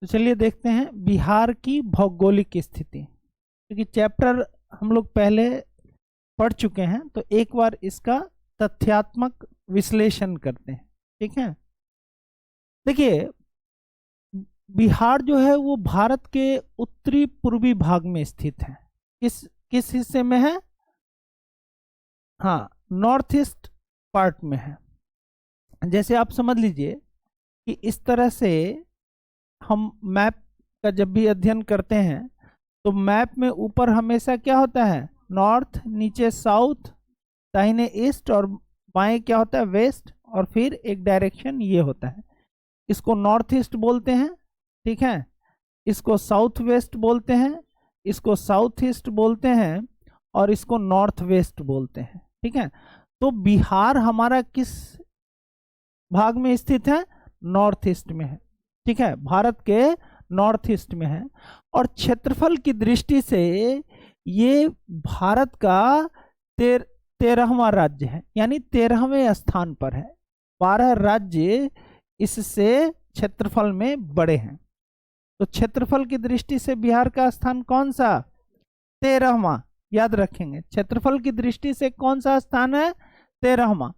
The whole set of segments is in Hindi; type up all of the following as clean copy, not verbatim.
तो चलिए देखते हैं बिहार की भौगोलिक स्थिति, क्योंकि चैप्टर हम लोग पहले पढ़ चुके हैं, तो एक बार इसका तथ्यात्मक विश्लेषण करते हैं। ठीक है, देखिए बिहार जो है वो भारत के उत्तरी पूर्वी भाग में स्थित है। किस किस हिस्से में है? हाँ, नॉर्थ ईस्ट पार्ट में है। जैसे आप समझ लीजिए कि इस तरह से हम मैप का जब भी अध्ययन करते हैं तो मैप में ऊपर हमेशा क्या होता है? नॉर्थ, नीचे साउथ, दाहिने ईस्ट और बाएं क्या होता है? वेस्ट, और फिर एक डायरेक्शन ये होता है। इसको नॉर्थ ईस्ट बोलते हैं, ठीक है, इसको साउथ वेस्ट बोलते हैं, इसको साउथ ईस्ट बोलते हैं और इसको नॉर्थ वेस्ट बोलते हैं। ठीक है, तो बिहार हमारा किस भाग में स्थित है? नॉर्थ ईस्ट में है। ठीक है, भारत के नॉर्थ ईस्ट में है और क्षेत्रफल की दृष्टि से ये भारत का 13वां राज्य है, यानी 13वें स्थान पर है। 12 राज्य इससे क्षेत्रफल में बड़े हैं। तो क्षेत्रफल की दृष्टि से बिहार का स्थान कौन सा? 13वां। याद रखेंगे, क्षेत्रफल की दृष्टि से कौन सा स्थान है? 13वां।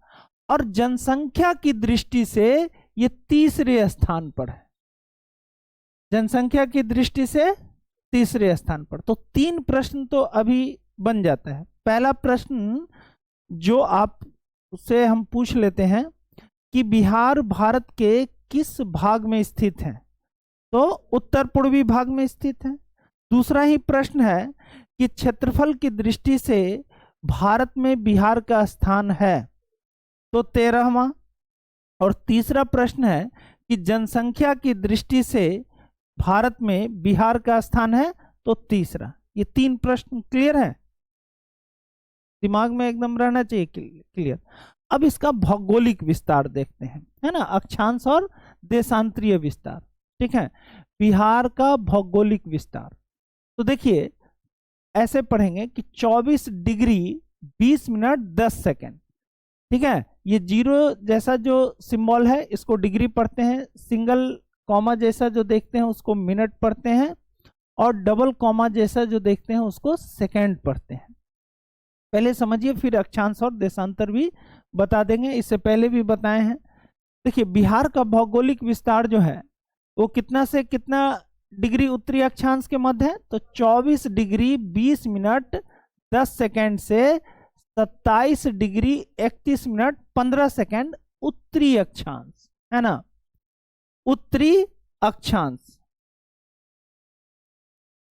और जनसंख्या की दृष्टि से ये 3रे स्थान पर है। जनसंख्या की दृष्टि से 3रे स्थान पर। तो 3 प्रश्न तो अभी बन जाता है। पहला प्रश्न जो आप उससे हम पूछ लेते हैं कि बिहार भारत के किस भाग में स्थित है? तो उत्तर पूर्वी भाग में स्थित है। दूसरा ही प्रश्न है कि क्षेत्रफल की दृष्टि से भारत में बिहार का स्थान है, तो 13वां। और तीसरा प्रश्न है कि जनसंख्या की दृष्टि से भारत में बिहार का स्थान है, तो 3रा। ये 3 प्रश्न क्लियर है, दिमाग में एकदम रहना चाहिए क्लियर। अब इसका भौगोलिक विस्तार देखते हैं, है ना, अक्षांश और देशांतरीय विस्तार। ठीक है, बिहार का भौगोलिक विस्तार तो देखिए ऐसे पढ़ेंगे कि 24 डिग्री 20 मिनट 10 सेकेंड। ठीक है, ये जीरो जैसा जो सिंबल है इसको डिग्री पढ़ते हैं, सिंगल कॉमा जैसा जो देखते हैं उसको मिनट पढ़ते हैं, और डबल कॉमा जैसा जो देखते हैं उसको सेकेंड पढ़ते हैं। पहले समझिए, फिर अक्षांश और देशांतर भी बता देंगे, इससे पहले भी बताए हैं। देखिए बिहार का भौगोलिक विस्तार जो है वो कितना से कितना डिग्री उत्तरी अक्षांश के मध्य है? तो 24 डिग्री 20 मिनट 10 सेकेंड से 27 डिग्री 31 मिनट 15 सेकेंड उत्तरी अक्षांश, है ना, उत्तरी अक्षांश।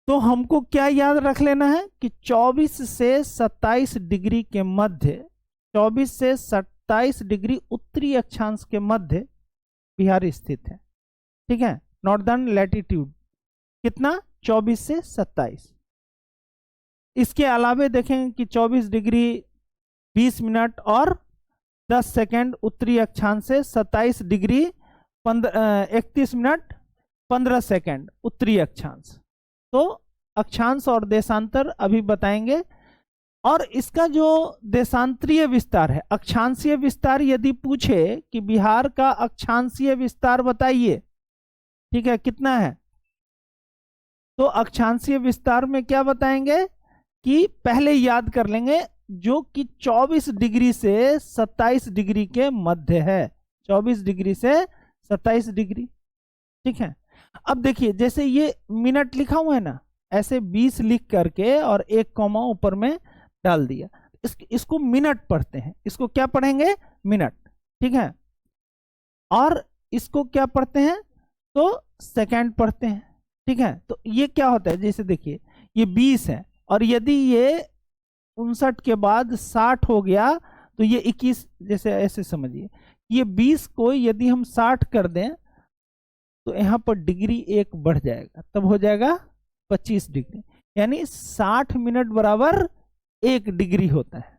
तो हमको क्या याद रख लेना है कि 24 से 27 डिग्री के मध्य, 24 से 27 डिग्री उत्तरी अक्षांश के मध्य बिहार स्थित है। ठीक है, नॉर्दर्न लैटिट्यूड कितना? 24 से 27। इसके अलावे देखेंगे कि 24 डिग्री 20 मिनट और 10 सेकेंड उत्तरी अक्षांश से 27 डिग्री 31 मिनट 15 सेकेंड उत्तरी अक्षांश। तो अक्षांश और देशांतर अभी बताएंगे। और इसका जो देशांतरीय विस्तार है, अक्षांशीय विस्तार यदि पूछे कि बिहार का अक्षांशीय विस्तार बताइए, ठीक है, कितना है, तो अक्षांशीय विस्तार में क्या बताएंगे कि पहले याद कर लेंगे जो कि 24 डिग्री से 27 डिग्री के मध्य है, 24 डिग्री से 27 डिग्री। ठीक है, अब देखिए जैसे ये मिनट लिखा हुआ है ना, ऐसे 20 लिख करके और एक कॉमा ऊपर में डाल दिया, इसको मिनट पढ़ते हैं। इसको क्या पढ़ेंगे? मिनट। ठीक है, और इसको क्या पढ़ते हैं? तो सेकंड पढ़ते हैं। ठीक है, तो ये क्या होता है, जैसे देखिए ये 20 है और यदि ये 59 के बाद 60 हो गया तो ये 21, जैसे ऐसे समझिए ये 20 को यदि हम 60 कर दें तो यहाँ पर डिग्री 1 बढ़ जाएगा, तब हो जाएगा 25 डिग्री, यानी 60 मिनट बराबर 1 डिग्री होता है।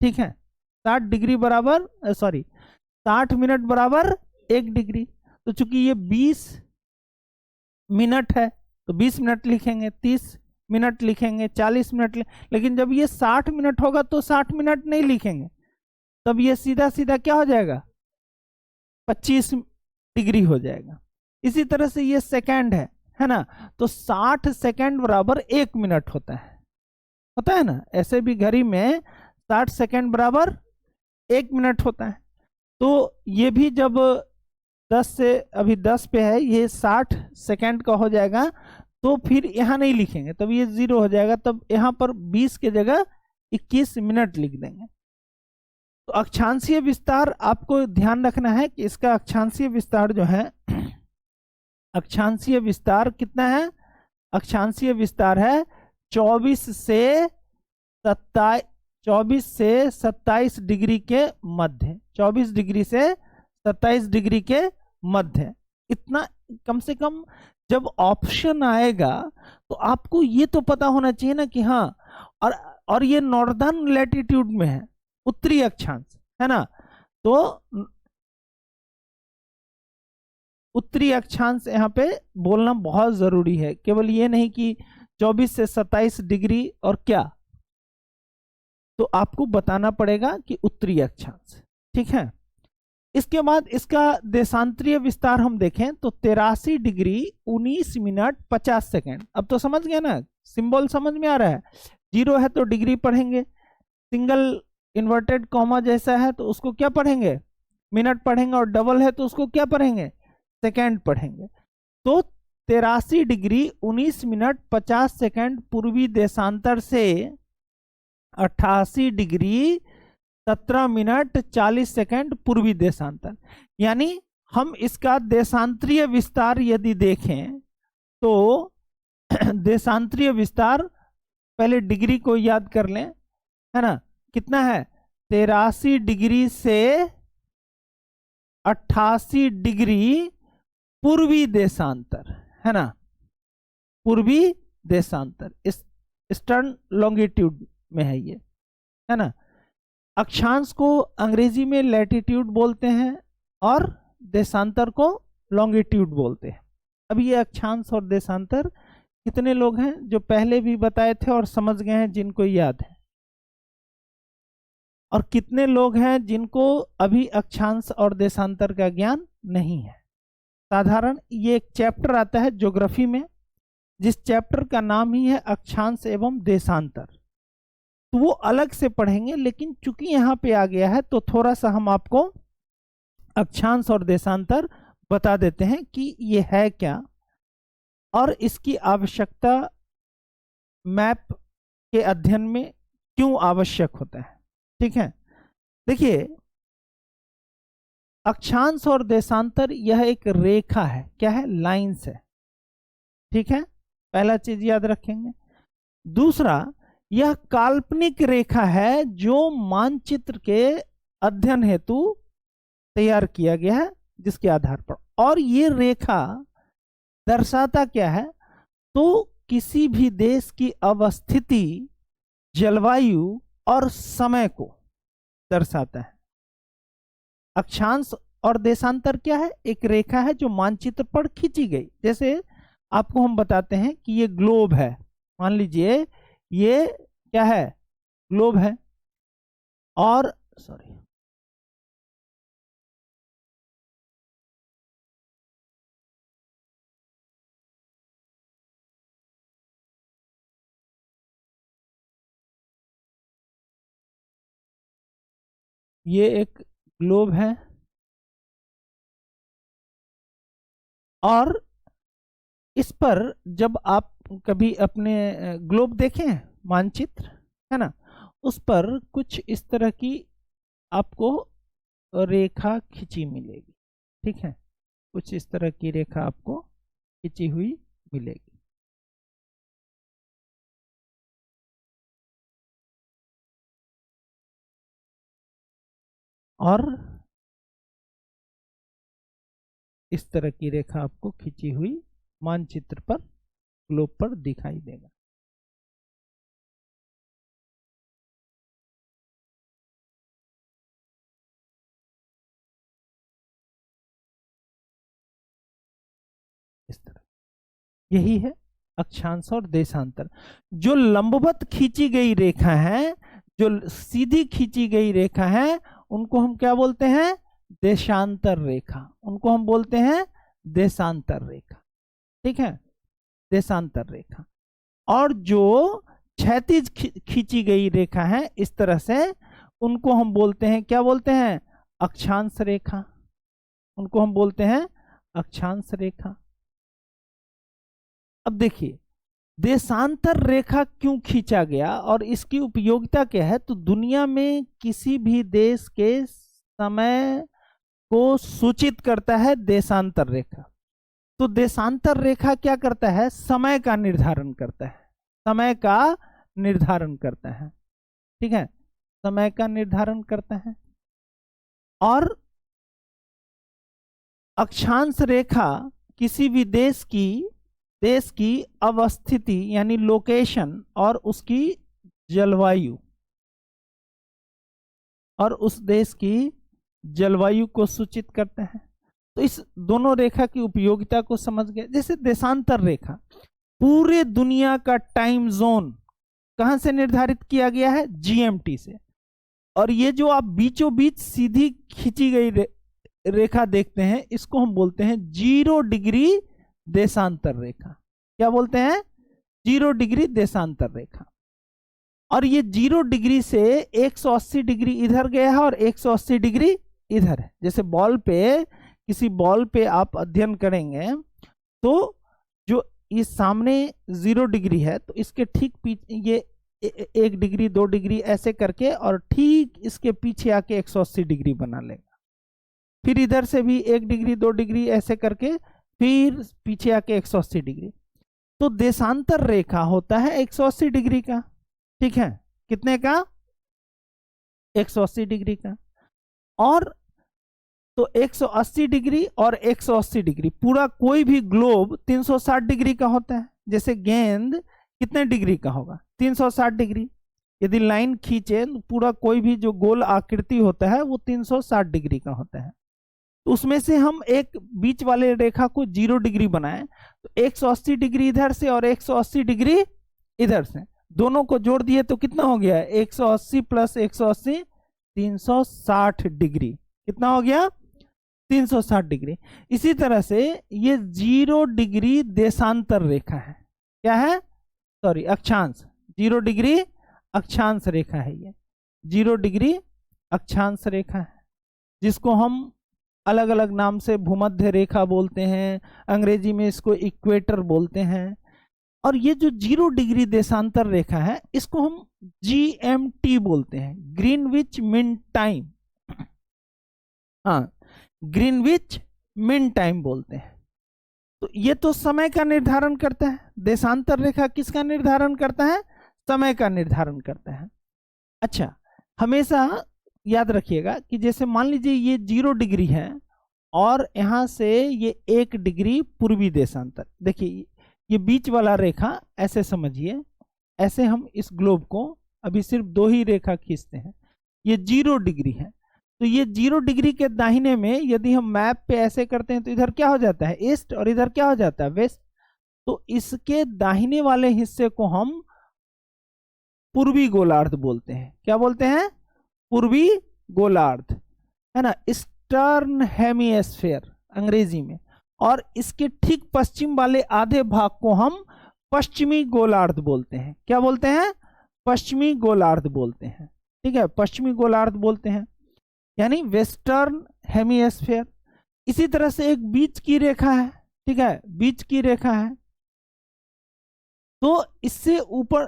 ठीक है, 60 डिग्री बराबर 60 मिनट बराबर 1 डिग्री। तो चूंकि ये 20 मिनट है तो 20 मिनट लिखेंगे, 30 मिनट लिखेंगे, 40 मिनट लेकिन जब ये 60 मिनट होगा तो 60 मिनट नहीं लिखेंगे, तब ये सीधा सीधा क्या हो जाएगा? 25 डिग्री हो जाएगा। इसी तरह से ये सेकंड है ना, तो 60 सेकंड बराबर 1 मिनट होता है ना, ऐसे भी घड़ी में 60 सेकंड बराबर 1 मिनट होता है। तो ये भी जब 10 से, अभी 10 पे है, ये 60 सेकंड का हो जाएगा, तो फिर यहाँ नहीं लिखेंगे, तब ये 0 हो जाएगा, तब यहाँ पर 20 के जगह 21 मिनट लिख देंगे। तो अक्षांशीय विस्तार आपको ध्यान रखना है कि इसका अक्षांशीय विस्तार जो है, अक्षांशीय विस्तार कितना है, अक्षांशीय विस्तार है 24 से 27 डिग्री के मध्य, 24 डिग्री से 27 डिग्री के मध्य। इतना कम से कम जब ऑप्शन आएगा तो आपको ये तो पता होना चाहिए ना कि हाँ, और ये नॉर्दर्न लैटिट्यूड में है, उत्तरी अक्षांश है ना, तो उत्तरी अक्षांश यहाँ पे बोलना बहुत जरूरी है। केवल ये नहीं कि 24 से 27 डिग्री और क्या, तो आपको बताना पड़ेगा कि उत्तरी अक्षांश, ठीक है। इसके बाद इसका देशांतरीय विस्तार हम देखें तो 83 डिग्री 19 मिनट 50 सेकेंड। अब तो समझ गया ना, सिंबल समझ में आ रहा है, 0 है तो डिग्री पढ़ेंगे, सिंगल इन्वर्टेड कॉमा जैसा है तो उसको क्या पढ़ेंगे, मिनट पढ़ेंगे, और डबल है तो उसको क्या पढ़ेंगे, सेकेंड पढ़ेंगे। तो 83 डिग्री 19 मिनट 50 सेकेंड पूर्वी देशांतर से 88 डिग्री 17 मिनट 40 सेकेंड पूर्वी देशांतर। यानी हम इसका देशांतरीय विस्तार यदि देखें तो देशांतरीय विस्तार, पहले डिग्री को याद कर लें, है ना, कितना है, 83 डिग्री से 88 डिग्री पूर्वी देशांतर, है ना, पूर्वी देशांतर, ईस्टर्न लॉन्गिट्यूड में है ये, है ना। अक्षांश को अंग्रेजी में लैटिट्यूड बोलते हैं और देशांतर को लॉन्गिट्यूड बोलते हैं। अब ये अक्षांश और देशांतर कितने लोग हैं जो पहले भी बताए थे और समझ गए हैं, जिनको याद है, और कितने लोग हैं जिनको अभी अक्षांश और देशांतर का ज्ञान नहीं है। साधारण ये एक चैप्टर आता है ज्योग्राफी में, जिस चैप्टर का नाम ही है अक्षांश एवं देशांतर, तो वो अलग से पढ़ेंगे, लेकिन चूंकि यहाँ पे आ गया है तो थोड़ा सा हम आपको अक्षांश और देशांतर बता देते हैं कि ये है क्या और इसकी आवश्यकता मैप के अध्ययन में क्यों आवश्यक होता है, ठीक है। देखिए, अक्षांश और देशांतर यह एक रेखा है, क्या है, लाइंस है, ठीक है, पहला चीज याद रखेंगे। दूसरा, यह काल्पनिक रेखा है जो मानचित्र के अध्ययन हेतु तैयार किया गया है, जिसके आधार पर, और ये रेखा दर्शाता क्या है, तो किसी भी देश की अवस्थिति, जलवायु और समय को दर्शाता है। अक्षांश और देशांतर क्या है, एक रेखा है जो मानचित्र पर खींची गई। जैसे आपको हम बताते हैं कि ये ग्लोब है, मान लीजिए ये क्या है, ग्लोब है, और सॉरी ये एक ग्लोब है, और इस पर जब आप कभी अपने ग्लोब देखें, मानचित्र, है ना, उस पर कुछ इस तरह की आपको रेखा खींची मिलेगी, ठीक है, कुछ इस तरह की रेखा आपको खींची हुई मिलेगी। और इस तरह की रेखा आपको खींची हुई मानचित्र पर, ग्लोब पर दिखाई देगा। इस तरह, यही है अक्षांश और देशांतर। जो लंबवत खींची गई रेखा है, जो सीधी खींची गई रेखा है, उनको हम क्या बोलते हैं, देशांतर रेखा, उनको हम बोलते हैं देशांतर रेखा, ठीक है, देशांतर रेखा। और जो क्षैतिज खींची गई रेखा है इस तरह से, उनको हम बोलते हैं, क्या बोलते हैं, अक्षांश रेखा। उनको हम बोलते हैं अक्षांश रेखा। अब देखिए देशांतर रेखा क्यों खींचा गया और इसकी उपयोगिता क्या है, तो दुनिया में किसी भी देश के समय को सूचित करता है देशांतर रेखा। तो देशांतर रेखा क्या करता है, समय का निर्धारण करता है, समय का निर्धारण करता है, ठीक है, समय का निर्धारण करता है। और अक्षांश रेखा किसी भी देश की अवस्थिति यानी लोकेशन और उसकी जलवायु और उस देश की जलवायु को सूचित करते हैं। तो इस दोनों रेखा की उपयोगिता को समझ गए। जैसे देशांतर रेखा पूरे दुनिया का टाइम जोन कहां से निर्धारित किया गया है, जीएमटी से। और ये जो आप बीचों बीच सीधी खींची गई रेखा देखते हैं, इसको हम बोलते हैं 0 डिग्री देशांतर रेखा। क्या बोलते हैं, 0 डिग्री देशांतर रेखा। और ये 0 डिग्री से 180 डिग्री इधर गया है और 180 डिग्री इधर है। जैसे किसी बॉल पे आप अध्ययन करेंगे तो जो इस सामने 0 डिग्री है तो इसके ठीक पीछे ये 1 डिग्री 2 डिग्री ऐसे करके और ठीक इसके पीछे आके 180 डिग्री बना लेगा। फिर इधर से भी 1 डिग्री 2 डिग्री ऐसे करके फिर पीछे आके 180 डिग्री। तो देशांतर रेखा होता है 180 डिग्री का, ठीक है, कितने का, 180 डिग्री का। और तो 180 डिग्री और 180 डिग्री, पूरा कोई भी ग्लोब 360 डिग्री का होता है। जैसे गेंद कितने डिग्री का होगा, 360 डिग्री। यदि लाइन खींचे तो पूरा कोई भी जो गोल आकृति होता है वो 360 डिग्री का होता है। तो उसमें से हम एक बीच वाले रेखा को 0 डिग्री बनाएं तो 180 डिग्री इधर से और 180 डिग्री इधर से, दोनों को जोड़ दिए तो कितना हो गया, 180 प्लस 180 360 डिग्री। कितना हो गया, 360 डिग्री। इसी तरह से ये 0 डिग्री देशांतर रेखा है। क्या है, सॉरी, अक्षांश। 0 डिग्री अक्षांश रेखा है ये, 0 डिग्री अक्षांश रेखा है, जिसको हम अलग अलग नाम से भूमध्य रेखा बोलते हैं, अंग्रेजी में इसको इक्वेटर बोलते हैं। और ये जो 0 डिग्री देशांतर रेखा है इसको हम GMT बोलते हैं, ग्रीनविच मीन टाइम। हाँ, ग्रीनविच मीन टाइम बोलते हैं। तो ये तो समय का निर्धारण करता है। देशांतर रेखा किसका निर्धारण करता है, समय का निर्धारण करता है। अच्छा, हमेशा याद रखिएगा कि जैसे मान लीजिए ये 0 डिग्री है और यहां से ये 1 डिग्री पूर्वी देशांतर। देखिए ये बीच वाला रेखा ऐसे समझिए, ऐसे हम इस ग्लोब को अभी सिर्फ 2 ही रेखा खींचते हैं। ये 0 डिग्री है, तो ये 0 डिग्री के दाहिने में यदि हम मैप पे ऐसे करते हैं तो इधर क्या हो जाता है, ईस्ट, और इधर क्या हो जाता है, वेस्ट। तो इसके दाहिने वाले हिस्से को हम पूर्वी गोलार्ध बोलते हैं। क्या बोलते हैं, पूर्वी गोलार्ध, है ना, ईस्टर्न हेमिस्फीयर अंग्रेजी में। और इसके ठीक पश्चिम वाले आधे भाग को हम पश्चिमी गोलार्ध बोलते हैं। क्या बोलते हैं, पश्चिमी गोलार्ध बोलते हैं, ठीक है, पश्चिमी गोलार्ध बोलते हैं, यानी वेस्टर्न हेमिस्फीयर। इसी तरह से एक बीच की रेखा है, ठीक है, बीच की रेखा है। तो इससे ऊपर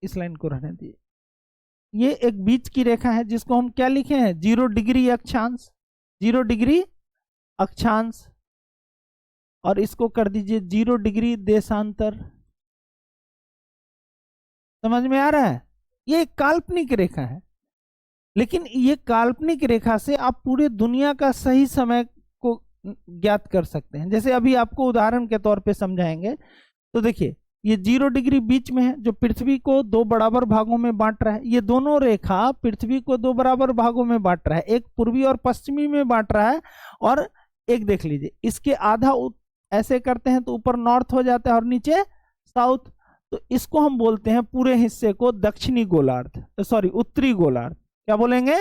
इस लाइन को रहने दीजिए, ये एक बीच की रेखा है जिसको हम क्या लिखे हैं, 0 डिग्री अक्षांश, 0 डिग्री अक्षांश। और इसको कर दीजिए 0 डिग्री देशांतर। समझ में आ रहा है, ये एक काल्पनिक रेखा है, लेकिन ये काल्पनिक रेखा से आप पूरे दुनिया का सही समय को ज्ञात कर सकते हैं। जैसे अभी आपको उदाहरण के तौर पे समझाएंगे। तो देखिए ये 0 डिग्री बीच में है जो पृथ्वी को 2 बराबर भागों में बांट रहा है। ये दोनों रेखा पृथ्वी को 2 बराबर भागों में बांट रहा है, एक पूर्वी और पश्चिमी में बांट रहा है। और एक देख लीजिए, इसके आधा ऐसे करते हैं तो ऊपर नॉर्थ हो जाता है और नीचे साउथ। तो इसको हम बोलते हैं पूरे हिस्से को दक्षिणी गोलार्ध, सॉरी उत्तरी गोलार्ध। क्या बोलेंगे,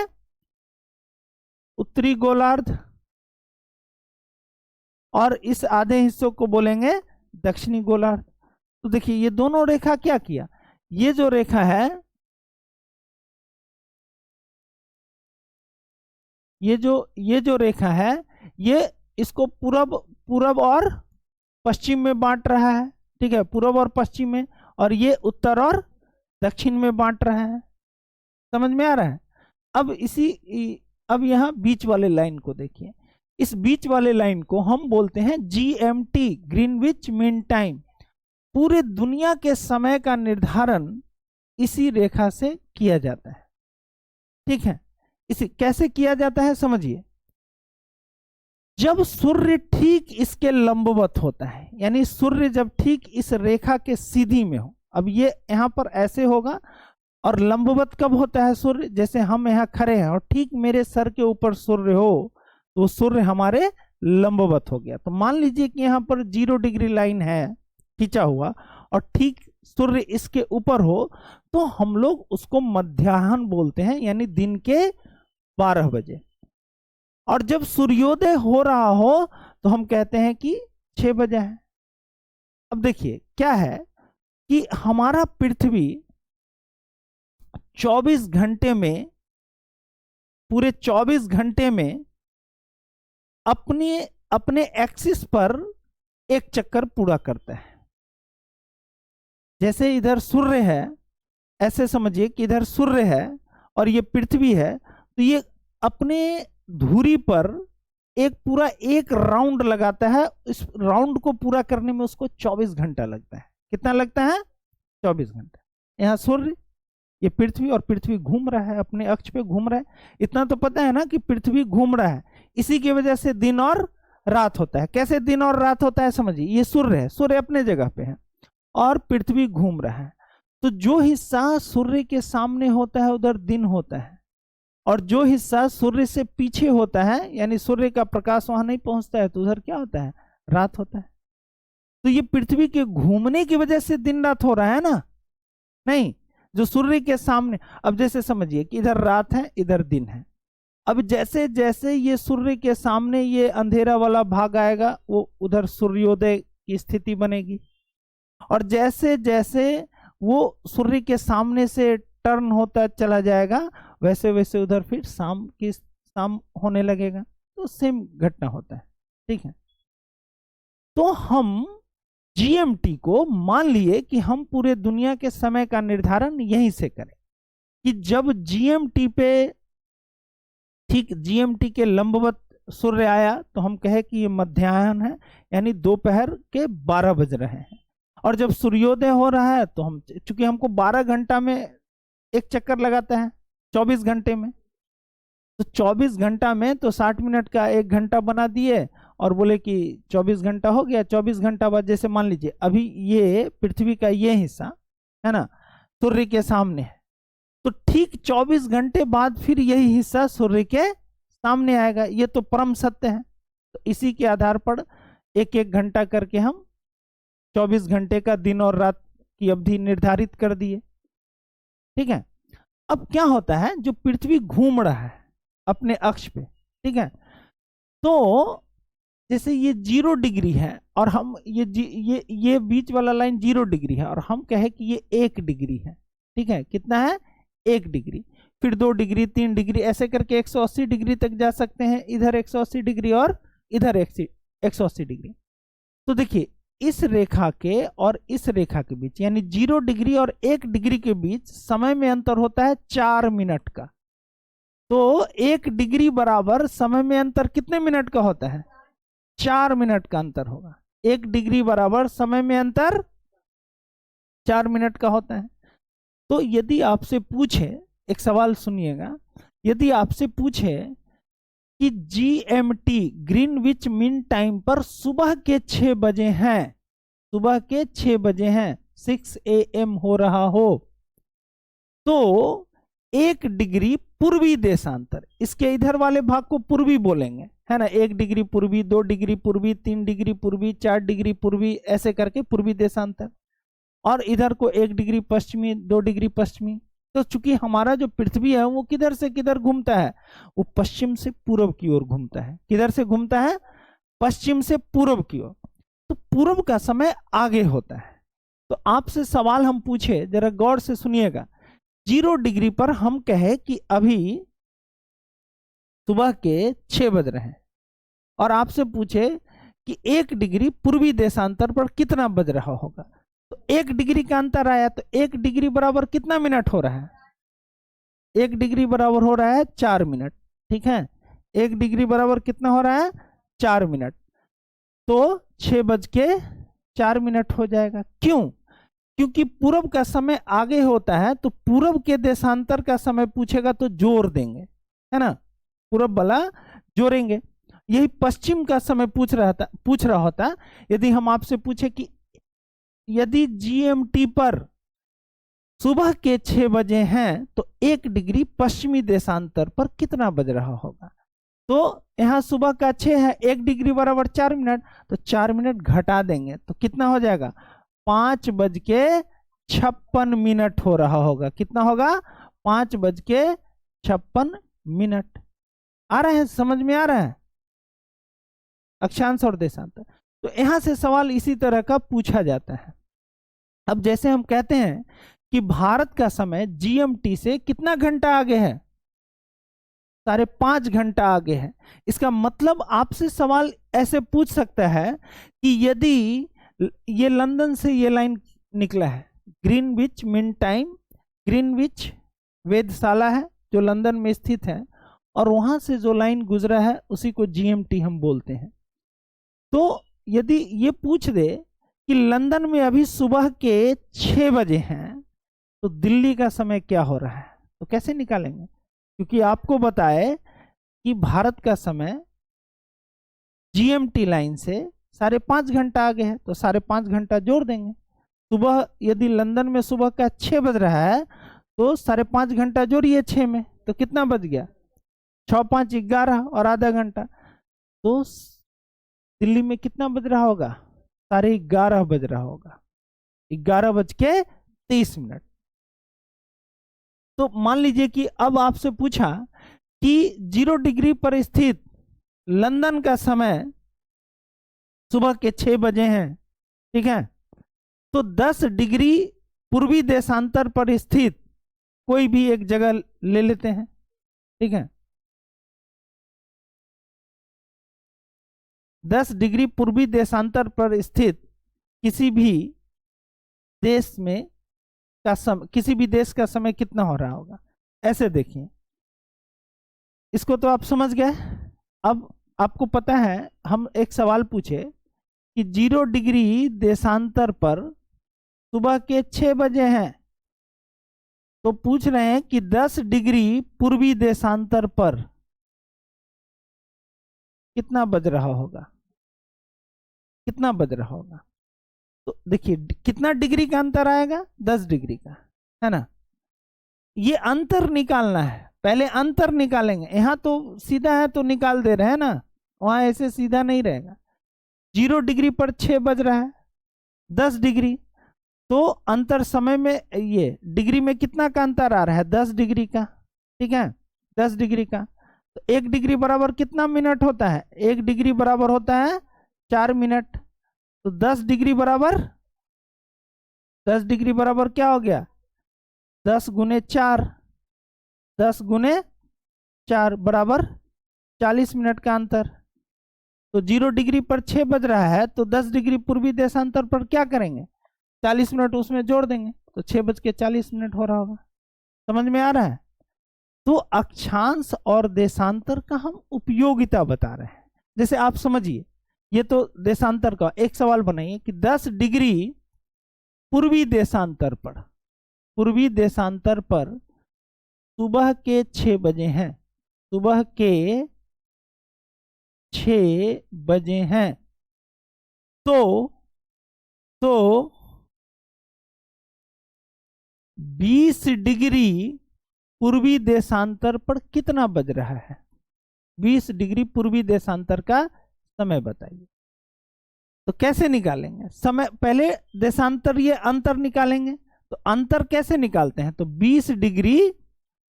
उत्तरी गोलार्ध। और इस आधे हिस्सों को बोलेंगे दक्षिणी गोलार्ध। तो देखिए ये दोनों रेखा क्या किया, ये जो रेखा है, ये जो रेखा है, ये इसको पूरब और पश्चिम में बांट रहा है, ठीक है, पूरब और पश्चिम में, और ये उत्तर और दक्षिण में बांट रहा है। समझ में आ रहा है? अब यहाँ बीच वाले लाइन को देखिए, इस बीच वाले लाइन को हम बोलते हैं GMT, ग्रीनविच मीन टाइम। पूरे दुनिया के समय का निर्धारण इसी रेखा से किया जाता है, ठीक है। इसे कैसे किया जाता है समझिए, जब सूर्य ठीक इसके लंबवत होता है, यानी सूर्य जब ठीक इस रेखा के सीधी में हो, अब ये यहां पर ऐसे होगा, और लंबवत कब होता है सूर्य, जैसे हम यहाँ खड़े हैं और ठीक मेरे सर के ऊपर सूर्य हो, तो सूर्य हमारे लंबवत हो गया। तो मान लीजिए कि यहाँ पर 0 डिग्री लाइन है खींचा हुआ, और ठीक सूर्य इसके ऊपर हो, तो हम लोग उसको मध्याह्न बोलते हैं, यानी दिन के 12 बजे। और जब सूर्योदय हो रहा हो तो हम कहते हैं कि 6 बजे है। अब देखिए क्या है कि हमारा पृथ्वी 24 घंटे में, पूरे 24 घंटे में अपने एक्सिस पर एक चक्कर पूरा करता है। जैसे इधर सूर्य है, ऐसे समझिए कि इधर सूर्य है और ये पृथ्वी है, तो ये अपने धुरी पर एक राउंड लगाता है। इस राउंड को पूरा करने में उसको 24 घंटा लगता है। कितना लगता है? 24 घंटा। यहाँ सूर्य, ये पृथ्वी, और पृथ्वी घूम रहा है, अपने अक्ष पे घूम रहा है। इतना तो पता है ना कि पृथ्वी घूम रहा है, इसी की वजह से दिन और रात होता है। कैसे दिन और रात होता है समझिए, ये सूर्य है, सूर्य अपने जगह पे है और पृथ्वी घूम रहा है, तो जो हिस्सा सूर्य के सामने होता है उधर दिन होता है, और जो हिस्सा सूर्य से पीछे होता है, यानी सूर्य का प्रकाश वहां नहीं पहुंचता है, तो उधर क्या होता है? रात होता है। तो ये पृथ्वी के घूमने की वजह से दिन रात हो रहा है ना? नहीं, जो सूर्य के सामने, अब जैसे समझिए कि इधर रात है, इधर दिन है। अब जैसे जैसे ये सूर्य के सामने ये अंधेरा वाला भाग आएगा, वो उधर सूर्योदय की स्थिति बनेगी, और जैसे जैसे वो सूर्य के सामने से टर्न होता चला जाएगा, वैसे वैसे उधर फिर शाम होने लगेगा। तो सेम घटना होता है, ठीक है। तो हम GMT को मान लिए कि हम पूरे दुनिया के समय का निर्धारण यहीं से करें, कि जब GMT पे, ठीक GMT के लंबवत सूर्य आया, तो हम कहे कि ये मध्याह्न है, यानी दोपहर के 12 बज रहे हैं। और जब सूर्योदय हो रहा है, तो हम, चूंकि हमको 12 घंटा में एक चक्कर लगाता है 24 घंटे में, तो 24 घंटा में तो 60 मिनट का 1 घंटा बना दिए और बोले कि 24 घंटा हो गया। 24 घंटा बाद, जैसे मान लीजिए अभी ये पृथ्वी का ये हिस्सा है ना, सूर्य के सामने है, तो ठीक 24 घंटे बाद फिर यही हिस्सा सूर्य के सामने आएगा। ये तो परम सत्य है। तो इसी के आधार पर 1-1 घंटा करके हम 24 घंटे का दिन और रात की अवधि निर्धारित कर दिए, ठीक है। अब क्या होता है, जो पृथ्वी घूम रहा है अपने अक्ष पे, ठीक है, तो जैसे ये 0 डिग्री है और हम ये बीच वाला लाइन 0 डिग्री है, और हम कहे कि ये 1 डिग्री है, ठीक है। कितना है? 1 डिग्री। फिर 2 डिग्री, 3 डिग्री, ऐसे करके 180 डिग्री तक जा सकते हैं। इधर 180 डिग्री और इधर 180 डिग्री। तो देखिए इस रेखा के और इस रेखा के बीच, यानी 0 डिग्री और 1 डिग्री के बीच समय में अंतर होता है 4 मिनट का। तो 1 डिग्री बराबर समय में अंतर कितने मिनट का होता है? 4 मिनट का अंतर होगा। 1 डिग्री बराबर समय में अंतर 4 मिनट का होता है। तो यदि आपसे पूछे, एक सवाल सुनिएगा, यदि आपसे पूछे कि GMT, ग्रीनविच मीन टाइम पर सुबह के 6 बजे हैं, सुबह के 6 बजे हैं, 6 AM हो रहा हो, तो 1 डिग्री पूर्वी देशांतर, इसके इधर वाले भाग को पूर्वी बोलेंगे, है ना। 1 डिग्री पूर्वी, 2 डिग्री पूर्वी, 3 डिग्री पूर्वी, 4 डिग्री पूर्वी, ऐसे करके पूर्वी देशांतर। और इधर को 1 डिग्री पश्चिमी, 2 डिग्री पश्चिमी। तो चूंकि हमारा जो पृथ्वी है वो किधर से किधर घूमता है? वो पश्चिम से पूर्व की ओर घूमता है। किधर से घूमता है? पश्चिम से पूर्व की ओर, तो पूर्व का समय आगे होता है। तो आपसे सवाल हम पूछे, जरा गौर से सुनिएगा, 0 डिग्री पर हम कहे कि अभी सुबह के 6 बज रहे हैं, और आपसे पूछे कि 1 डिग्री पूर्वी देशांतर पर कितना बज रहा होगा, तो 1 डिग्री का अंतर आया, तो 1 डिग्री बराबर कितना मिनट हो रहा है? 1 डिग्री बराबर हो रहा है 4 मिनट। ठीक है, 1 डिग्री बराबर कितना हो रहा है? 4 मिनट। तो 6:04 हो जाएगा। क्यों? क्योंकि पूर्व का समय आगे होता है, तो पूर्व के देशांतर का समय पूछेगा तो जोड़ देंगे, है ना, पूर्व वाला जोड़ेंगे। यही पश्चिम का समय पूछ रहा होता। यदि हम आपसे पूछे कि यदि जीएमटी पर सुबह के 6 बजे हैं तो 1 डिग्री पश्चिमी देशांतर पर कितना बज रहा होगा, तो यहां सुबह का 6 है, 1 डिग्री बराबर 4 मिनट, तो 4 मिनट घटा देंगे तो कितना हो जाएगा? 5:56 हो रहा होगा। कितना होगा? 5:56। आ रहा है, समझ में आ रहा है अक्षांश और देशांतर? तो यहां से सवाल इसी तरह का पूछा जाता है। अब जैसे हम कहते हैं कि भारत का समय जीएमटी से कितना घंटा आगे है? 5.5 घंटा आगे है। इसका मतलब आपसे सवाल ऐसे पूछ सकता है कि यदि ये लंदन से ये लाइन निकला है, ग्रीनविच मीन टाइम, ग्रीनविच वेधशाला है जो लंदन में स्थित है, और वहां से जो लाइन गुजरा है उसी को जीएमटी हम बोलते हैं। तो यदि ये पूछ दे कि लंदन में अभी सुबह के 6 बजे हैं, तो दिल्ली का समय क्या हो रहा है, तो कैसे निकालेंगे? क्योंकि आपको बताए कि भारत का समय जीएमटी लाइन से 5.5 घंटा आगे है, तो 5.5 घंटा जोड़ देंगे। सुबह यदि लंदन में सुबह का 6 बज रहा है, तो 5.5 घंटा जोड़िए 6 में, तो कितना बज गया? 6 5 11 और आधा घंटा। तो दिल्ली में कितना बज रहा होगा? 11:30 बज रहा होगा, 11:30। तो मान लीजिए कि अब आपसे पूछा कि 0 डिग्री पर स्थित लंदन का समय सुबह के 6 बजे हैं, ठीक है, तो 10 डिग्री पूर्वी देशांतर पर स्थित कोई भी एक जगह ले लेते हैं, ठीक है। 10 डिग्री पूर्वी देशांतर पर स्थित किसी भी देश में किसी भी देश का समय कितना हो रहा होगा, ऐसे देखिए। इसको तो आप समझ गए। अब आपको पता है, हम एक सवाल पूछे कि 0 डिग्री देशांतर पर सुबह के 6 बजे हैं, तो पूछ रहे हैं कि 10 डिग्री पूर्वी देशांतर पर कितना बज रहा होगा, कितना बज रहा होगा। तो देखिए कितना डिग्री का अंतर आएगा? 10 डिग्री का, है ना। ये अंतर निकालना है, पहले अंतर निकालेंगे। यहां तो सीधा है तो निकाल दे रहे हैं ना, वहां ऐसे सीधा नहीं रहेगा। 0 डिग्री पर 6 बज रहा है, 10 डिग्री, तो अंतर समय में ये डिग्री में कितना का अंतर आ रहा है? 10 डिग्री का, ठीक है, 10 डिग्री का। तो 1 डिग्री बराबर कितना मिनट होता है? 1 डिग्री बराबर होता है 4 मिनट। तो 10 डिग्री बराबर, 10 डिग्री बराबर क्या हो गया? 10 गुने 4, 10 गुने 4 बराबर 40 मिनट का अंतर। तो 0 डिग्री पर 6 बज रहा है, तो 10 डिग्री पूर्वी देशांतर पर क्या करेंगे? 40 मिनट उसमें जोड़ देंगे, तो 6:40 हो रहा होगा। समझ में आ रहा है? तो अक्षांश और देशांतर का हम उपयोगिता बता रहे हैं। जैसे आप समझिए, ये तो देशांतर का एक सवाल बनाइए कि 10 डिग्री पूर्वी देशांतर पर, पूर्वी देशांतर पर सुबह के 6 बजे हैं, सुबह के 6 बजे हैं, तो 20 डिग्री पूर्वी देशांतर पर कितना बज रहा है? 20 डिग्री पूर्वी देशांतर का समय बताइए। तो कैसे निकालेंगे समय? पहले देशांतर, ये अंतर निकालेंगे। तो अंतर कैसे निकालते हैं? तो 20 डिग्री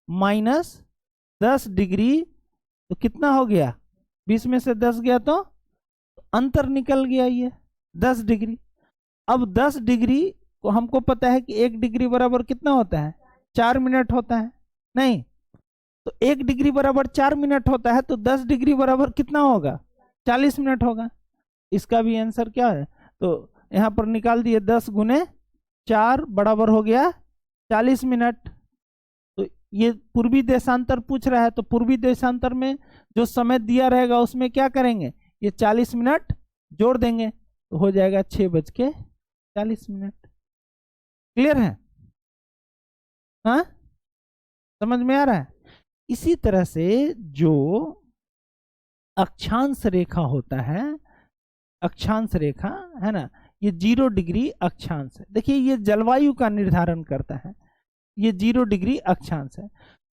माइनस 10 डिग्री, तो कितना हो गया? 20 में से 10 गया तो अंतर निकल गया ये 10 डिग्री। अब 10 डिग्री को हमको पता है कि 1 डिग्री बराबर कितना होता है, 4 मिनट होता है, नहीं तो 1 डिग्री बराबर 4 मिनट होता है, तो 10 डिग्री बराबर कितना होगा, 40 मिनट होगा। इसका भी आंसर क्या है, तो यहाँ पर निकाल दिए 10 गुने 4 बराबर हो गया 40 मिनट। तो ये पूर्वी देशांतर पूछ रहा है, तो पूर्वी देशांतर में जो समय दिया रहेगा उसमें क्या करेंगे, ये 40 मिनट जोड़ देंगे, तो हो जाएगा 6:40। क्लियर है, हाँ समझ में आ रहा है। इसी तरह से जो अक्षांश रेखा होता है, अक्षांश रेखा है ना, ये 0 डिग्री अक्षांश है। देखिए ये जलवायु का निर्धारण करता है, ये 0 डिग्री अक्षांश है।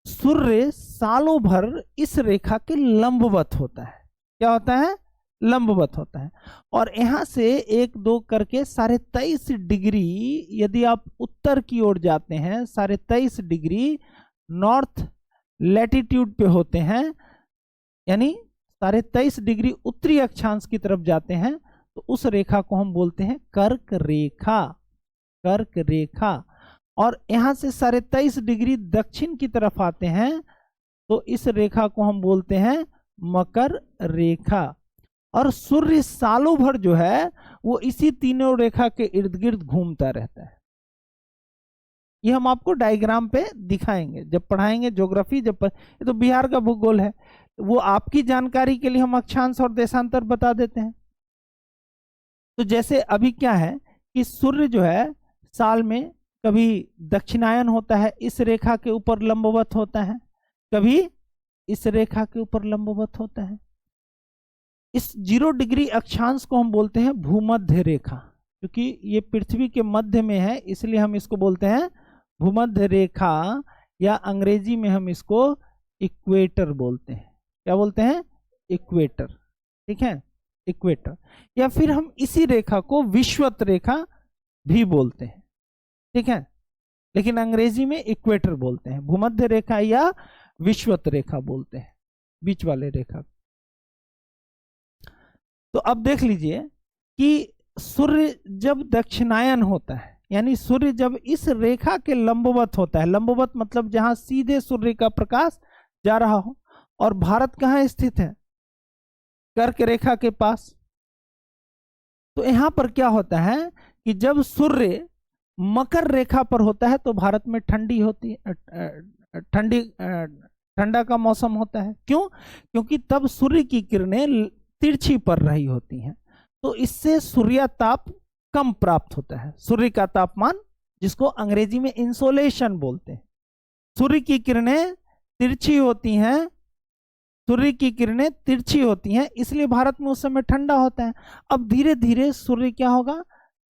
सूर्य सालों भर इस रेखा के लंबवत होता है। क्या होता है, लंबवत होता है। और यहां से 1 2 करके 23.5 डिग्री यदि आप उत्तर की ओर जाते हैं, 23.5 डिग्री नॉर्थ लैटिट्यूड पे होते हैं, यानी 23.5 डिग्री उत्तरी अक्षांश की तरफ जाते हैं, तो उस रेखा को हम बोलते हैं कर्क रेखा, कर्क रेखा। और यहां से 23.5 डिग्री दक्षिण की तरफ आते हैं, तो इस रेखा को हम बोलते हैं मकर रेखा। और सूर्य सालों भर जो है वो इसी तीनों रेखा के इर्द गिर्द घूमता रहता है। ये हम आपको डायग्राम पे दिखाएंगे जब पढ़ाएंगे ज्योग्राफी, ये तो बिहार का भूगोल है, वो आपकी जानकारी के लिए हम अक्षांश और देशांतर बता देते हैं। तो जैसे अभी क्या है कि सूर्य जो है साल में कभी दक्षिणायन होता है, इस रेखा के ऊपर लंबवत होता है, कभी इस रेखा के ऊपर लंबवत होता है। इस 0 डिग्री अक्षांश को हम बोलते हैं भूमध्य रेखा, क्योंकि ये पृथ्वी के मध्य में है इसलिए हम इसको बोलते हैं भूमध्य रेखा, या अंग्रेजी में हम इसको इक्वेटर बोलते हैं। क्या बोलते हैं, इक्वेटर, ठीक है, इक्वेटर। या फिर हम इसी रेखा को विषुवत रेखा भी बोलते हैं, ठीक है, लेकिन अंग्रेजी में इक्वेटर बोलते हैं, भूमध्य रेखा या विषुवत रेखा बोलते हैं, बीच वाले रेखा। तो अब देख लीजिए कि सूर्य जब दक्षिणायन होता है, यानी सूर्य जब इस रेखा के लंबवत होता है, लंबवत मतलब जहां सीधे सूर्य का प्रकाश जा रहा हो, और भारत कहाँ स्थित है, कर्क रेखा के पास। तो यहां पर क्या होता है कि जब सूर्य मकर रेखा पर होता है तो भारत में ठंडी होती है, ठंडा का मौसम होता है। क्यों, क्योंकि तब सूर्य की किरणें तिरछी पड़ रही होती हैं, तो इससे सूर्यताप कम प्राप्त होता है। सूर्य का तापमान, जिसको अंग्रेजी में इंसोलेशन बोलते हैं, सूर्य की किरणें तिरछी होती हैं, सूर्य की किरणें तिरछी होती हैं, इसलिए भारत में उस समय ठंडा होता है। अब धीरे धीरे सूर्य क्या होगा,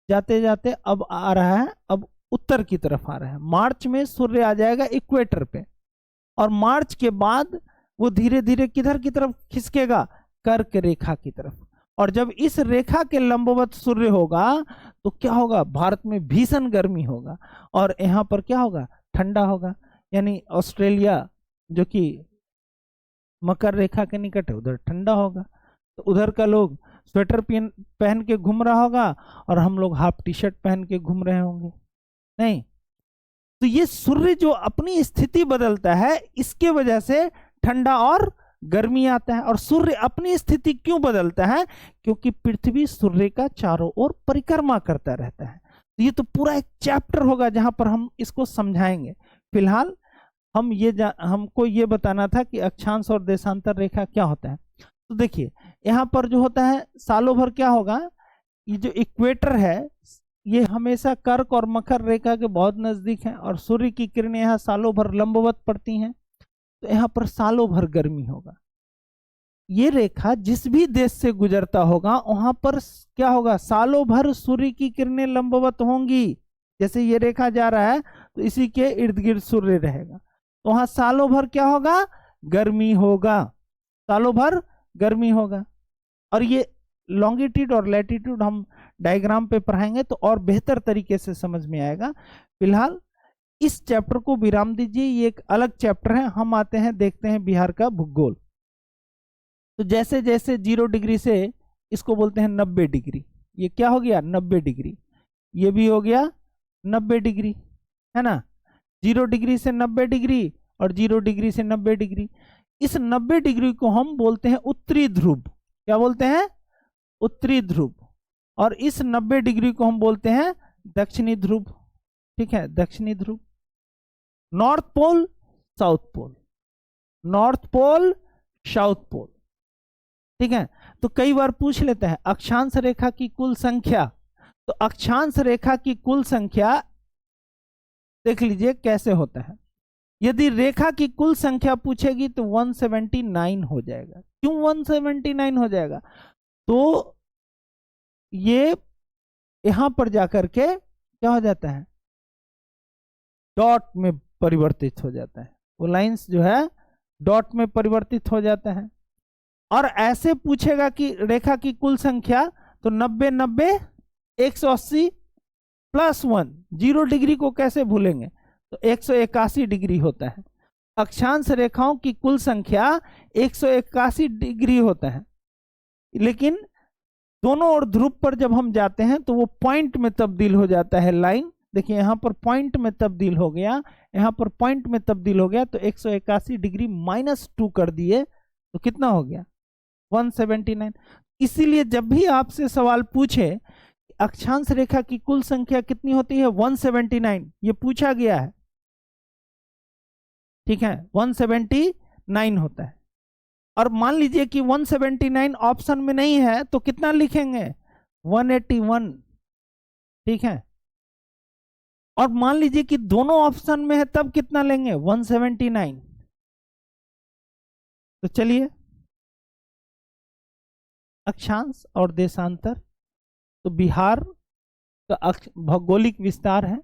जाते जाते अब आ रहा है, अब उत्तर की तरफ आ रहा है। मार्च में सूर्य आ जाएगा इक्वेटर पे, और मार्च के बाद वो धीरे धीरे किधर की तरफ खिसकेगा, कर्क रेखा की तरफ। और जब इस रेखा के लंबवत सूर्य होगा तो क्या होगा, भारत में भीषण गर्मी होगा, और यहाँ पर क्या होगा, ठंडा होगा। यानी ऑस्ट्रेलिया जो कि मकर रेखा के निकट है, उधर ठंडा होगा, तो उधर का लोग स्वेटर पहन के घूम रहा होगा, और हम लोग हाफ टी शर्ट पहन के घूम रहे होंगे, नहीं। तो ये सूर्य जो अपनी स्थिति बदलता है, इसके वजह से ठंडा और गर्मी आता है। और सूर्य अपनी स्थिति क्यों बदलता है, क्योंकि पृथ्वी सूर्य का चारों ओर परिक्रमा करता रहता है। तो ये तो पूरा एक चैप्टर होगा जहां पर हम इसको समझाएंगे। फिलहाल हम हमको ये बताना था कि अक्षांश और देशांतर रेखा क्या होता है। तो देखिए यहाँ पर जो होता है सालों भर क्या होगा, ये जो इक्वेटर है ये हमेशा कर्क और मकर रेखा के बहुत नजदीक है, और सूर्य की किरणें यहाँ सालों भर लंबवत पड़ती हैं, तो यहाँ पर सालों भर गर्मी होगा। ये रेखा जिस भी देश से गुजरता होगा वहां पर क्या होगा, सालों भर सूर्य की किरणें लंबवत होंगी। जैसे ये रेखा जा रहा है तो इसी के इर्द गिर्द सूर्य रहेगा, तो वहां सालों भर क्या होगा, गर्मी होगा, सालों भर गर्मी होगा। और ये लॉन्गिट्यूड और लैटिट्यूड हम डायग्राम पे पढ़ाएंगे तो और बेहतर तरीके से समझ में आएगा। फिलहाल इस चैप्टर को विराम दीजिए, ये एक अलग चैप्टर है। हम आते हैं, देखते हैं बिहार का भूगोल। तो जैसे जैसे 0 डिग्री से इसको बोलते हैं 90 डिग्री। ये क्या हो गया 90 डिग्री, ये भी हो गया 90 डिग्री, है ना। 0 डिग्री से 90 डिग्री और 0 डिग्री से 90 डिग्री। इस 90 डिग्री को हम बोलते हैं उत्तरी ध्रुव। क्या बोलते हैं? उत्तरी ध्रुव। और इस 90 डिग्री को हम बोलते हैं दक्षिणी ध्रुव। ठीक है, दक्षिणी ध्रुव। North pole, south pole, north pole, south pole. ठीक है, तो कई बार पूछ लेते हैं अक्षांश रेखा की कुल संख्या। तो अक्षांश रेखा की कुल संख्या देख लीजिए कैसे होता है। यदि रेखा की कुल संख्या पूछेगी तो 179 हो जाएगा। क्यों 179 हो जाएगा? तो ये यहां पर जाकर के क्या हो जाता है, डॉट में परिवर्तित हो जाता है। वो लाइंस जो है डॉट में परिवर्तित हो जाता है। और ऐसे पूछेगा कि रेखा की कुल संख्या, तो 90 90 180 प्लस 1, 0 डिग्री को कैसे भूलेंगे, तो 181 डिग्री होता है। अक्षांश रेखाओं की कुल संख्या 181 डिग्री होता है। लेकिन दोनों ओर ध्रुव पर जब हम जाते हैं तो वो पॉइंट में तब्दील हो जाता है लाइन। देखिए यहां पर पॉइंट में तब्दील हो गया, यहां पर पॉइंट में तब्दील हो गया, तो 181 डिग्री -2 कर दिए तो कितना हो गया 179। इसीलिए जब भी आपसे सवाल पूछे अक्षांश रेखा की कुल संख्या कितनी होती है 179, ये पूछा गया है। ठीक है, 179 होता है। और मान लीजिए कि 179 ऑप्शन में नहीं है तो कितना लिखेंगे 181। ठीक है, और मान लीजिए कि दोनों ऑप्शन में है तब कितना लेंगे 179। तो चलिए अक्षांश और देशांतर, तो बिहार का भौगोलिक विस्तार है,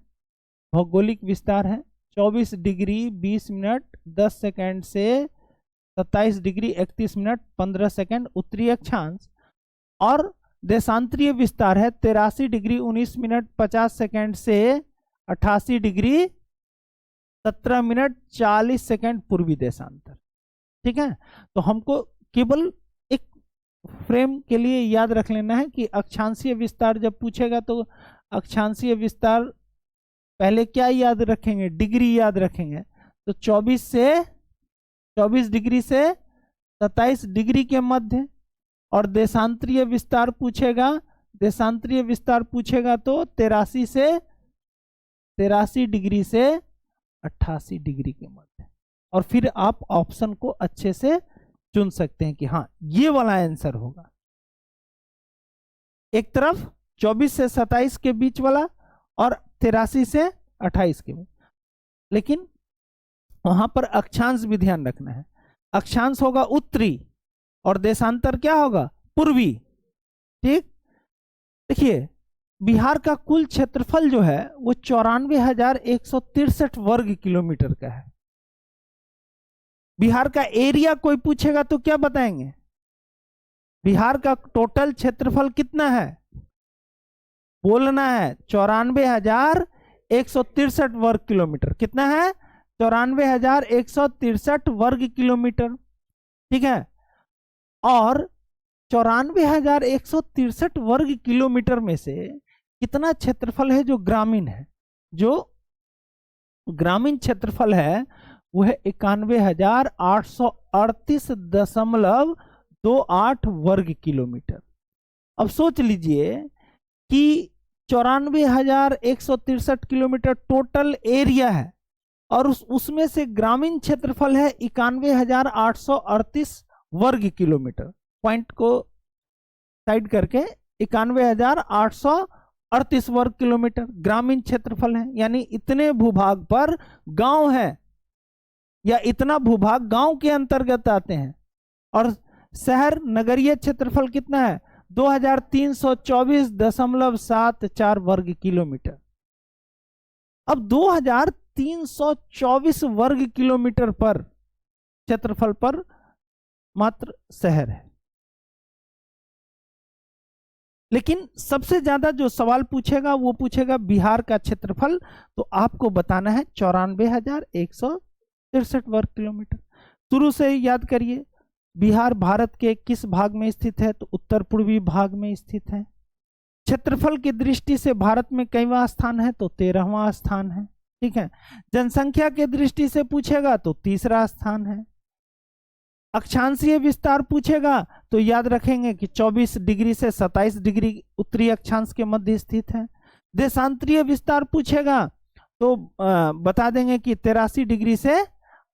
भौगोलिक विस्तार है 24 डिग्री 20 मिनट 10 सेकंड से 27 डिग्री 31 मिनट 15 सेकंड उत्तरी अक्षांश। और देशांतरीय विस्तार है 83 डिग्री 19 मिनट 50 सेकंड से 88 डिग्री 17 मिनट 40 सेकंड पूर्वी देशांतर। ठीक है, तो हमको केवल एक फ्रेम के लिए याद रख लेना है कि अक्षांशीय विस्तार जब पूछेगा तो अक्षांशीय विस्तार पहले क्या याद रखेंगे, डिग्री याद रखेंगे। तो 24 डिग्री से 27 डिग्री के मध्य। और देशांतरीय विस्तार पूछेगा, देशांतरीय विस्तार पूछेगा तो 83 डिग्री से 88 डिग्री के मध्य। और फिर आप ऑप्शन को अच्छे से चुन सकते हैं कि हाँ ये वाला आंसर होगा। एक तरफ 24 से 27 के बीच वाला और 83 से 28 के बीच। लेकिन वहां पर अक्षांश भी ध्यान रखना है। अक्षांश होगा उत्तरी और देशांतर क्या होगा पूर्वी। ठीक, देखिए बिहार का कुल क्षेत्रफल जो है वो 94,163 वर्ग किलोमीटर का है। बिहार का एरिया कोई पूछेगा तो क्या बताएंगे, बिहार का टोटल क्षेत्रफल कितना है, बोलना है 94,163 वर्ग किलोमीटर। कितना है 94,163 वर्ग किलोमीटर। ठीक है, और 94,163 वर्ग किलोमीटर में से कितना क्षेत्रफल है जो ग्रामीण है, जो ग्रामीण क्षेत्रफल है वो है 91,838.28 वर्ग किलोमीटर। अब सोच लीजिए कि 94,163 किलोमीटर टोटल एरिया है और उसमें से ग्रामीण क्षेत्रफल है 91,838 वर्ग किलोमीटर। पॉइंट को साइड करके 91,838 वर्ग किलोमीटर ग्रामीण क्षेत्रफल है। यानी इतने भूभाग पर गांव है या इतना भूभाग गांव के अंतर्गत आते हैं। और शहर नगरीय क्षेत्रफल कितना है 2324.74 वर्ग किलोमीटर। अब 2324 वर्ग किलोमीटर पर क्षेत्रफल पर मात्र शहर है। लेकिन सबसे ज्यादा जो सवाल पूछेगा वो पूछेगा बिहार का क्षेत्रफल, तो आपको बताना है 94,163 वर्ग किलोमीटर। शुरू से याद करिए बिहार भारत के किस भाग में स्थित है? तो उत्तर पूर्वी भाग में स्थित है। क्षेत्रफल की दृष्टि से भारत में कईवां स्थान है? तो 13वां स्थान है। ठीक है। जनसंख्या की दृष्टि से पूछेगा तो तीसरा स्थान है। अक्षांशीय विस्तार पूछेगा तो याद रखेंगे कि 24 डिग्री से 27 डिग्री उत्तरी अक्षांश के मध्य स्थित है। देशांतरीय विस्तार पूछेगा तो बता देंगे कि 83 डिग्री से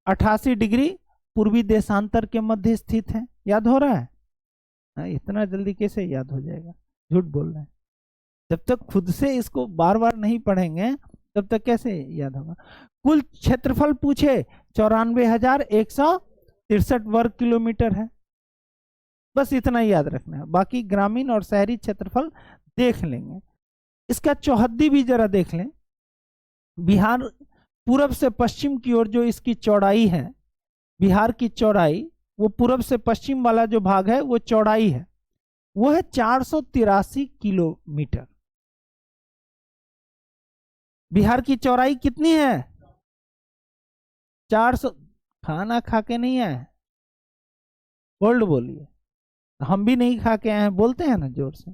88 डिग्री पूर्वी देशांतर के मध्य स्थित है। याद हो रहा है? इतना जल्दी कैसे याद हो जाएगा? झूठ बोल रहे हैं। जब तक खुद से इसको बार बार नहीं पढ़ेंगे तब तक कैसे याद होगा? कुल क्षेत्रफल पूछे 94,163 वर्ग किलोमीटर है। बस इतना याद रखना है, बाकी ग्रामीण और शहरी क्षेत्रफल देख लेंगे। इसका चौहद्दी भी जरा देख लें। बिहार पूरब से पश्चिम की ओर जो इसकी चौड़ाई है, बिहार की चौड़ाई, वो पूरब से पश्चिम वाला जो भाग है वो चौड़ाई है, वो है 483 किलोमीटर। बिहार की चौड़ाई कितनी है? 400। खाना खा के नहीं आए? बोल्ड बोलिए। हम भी नहीं खा के आए हैं, बोलते हैं ना जोर से।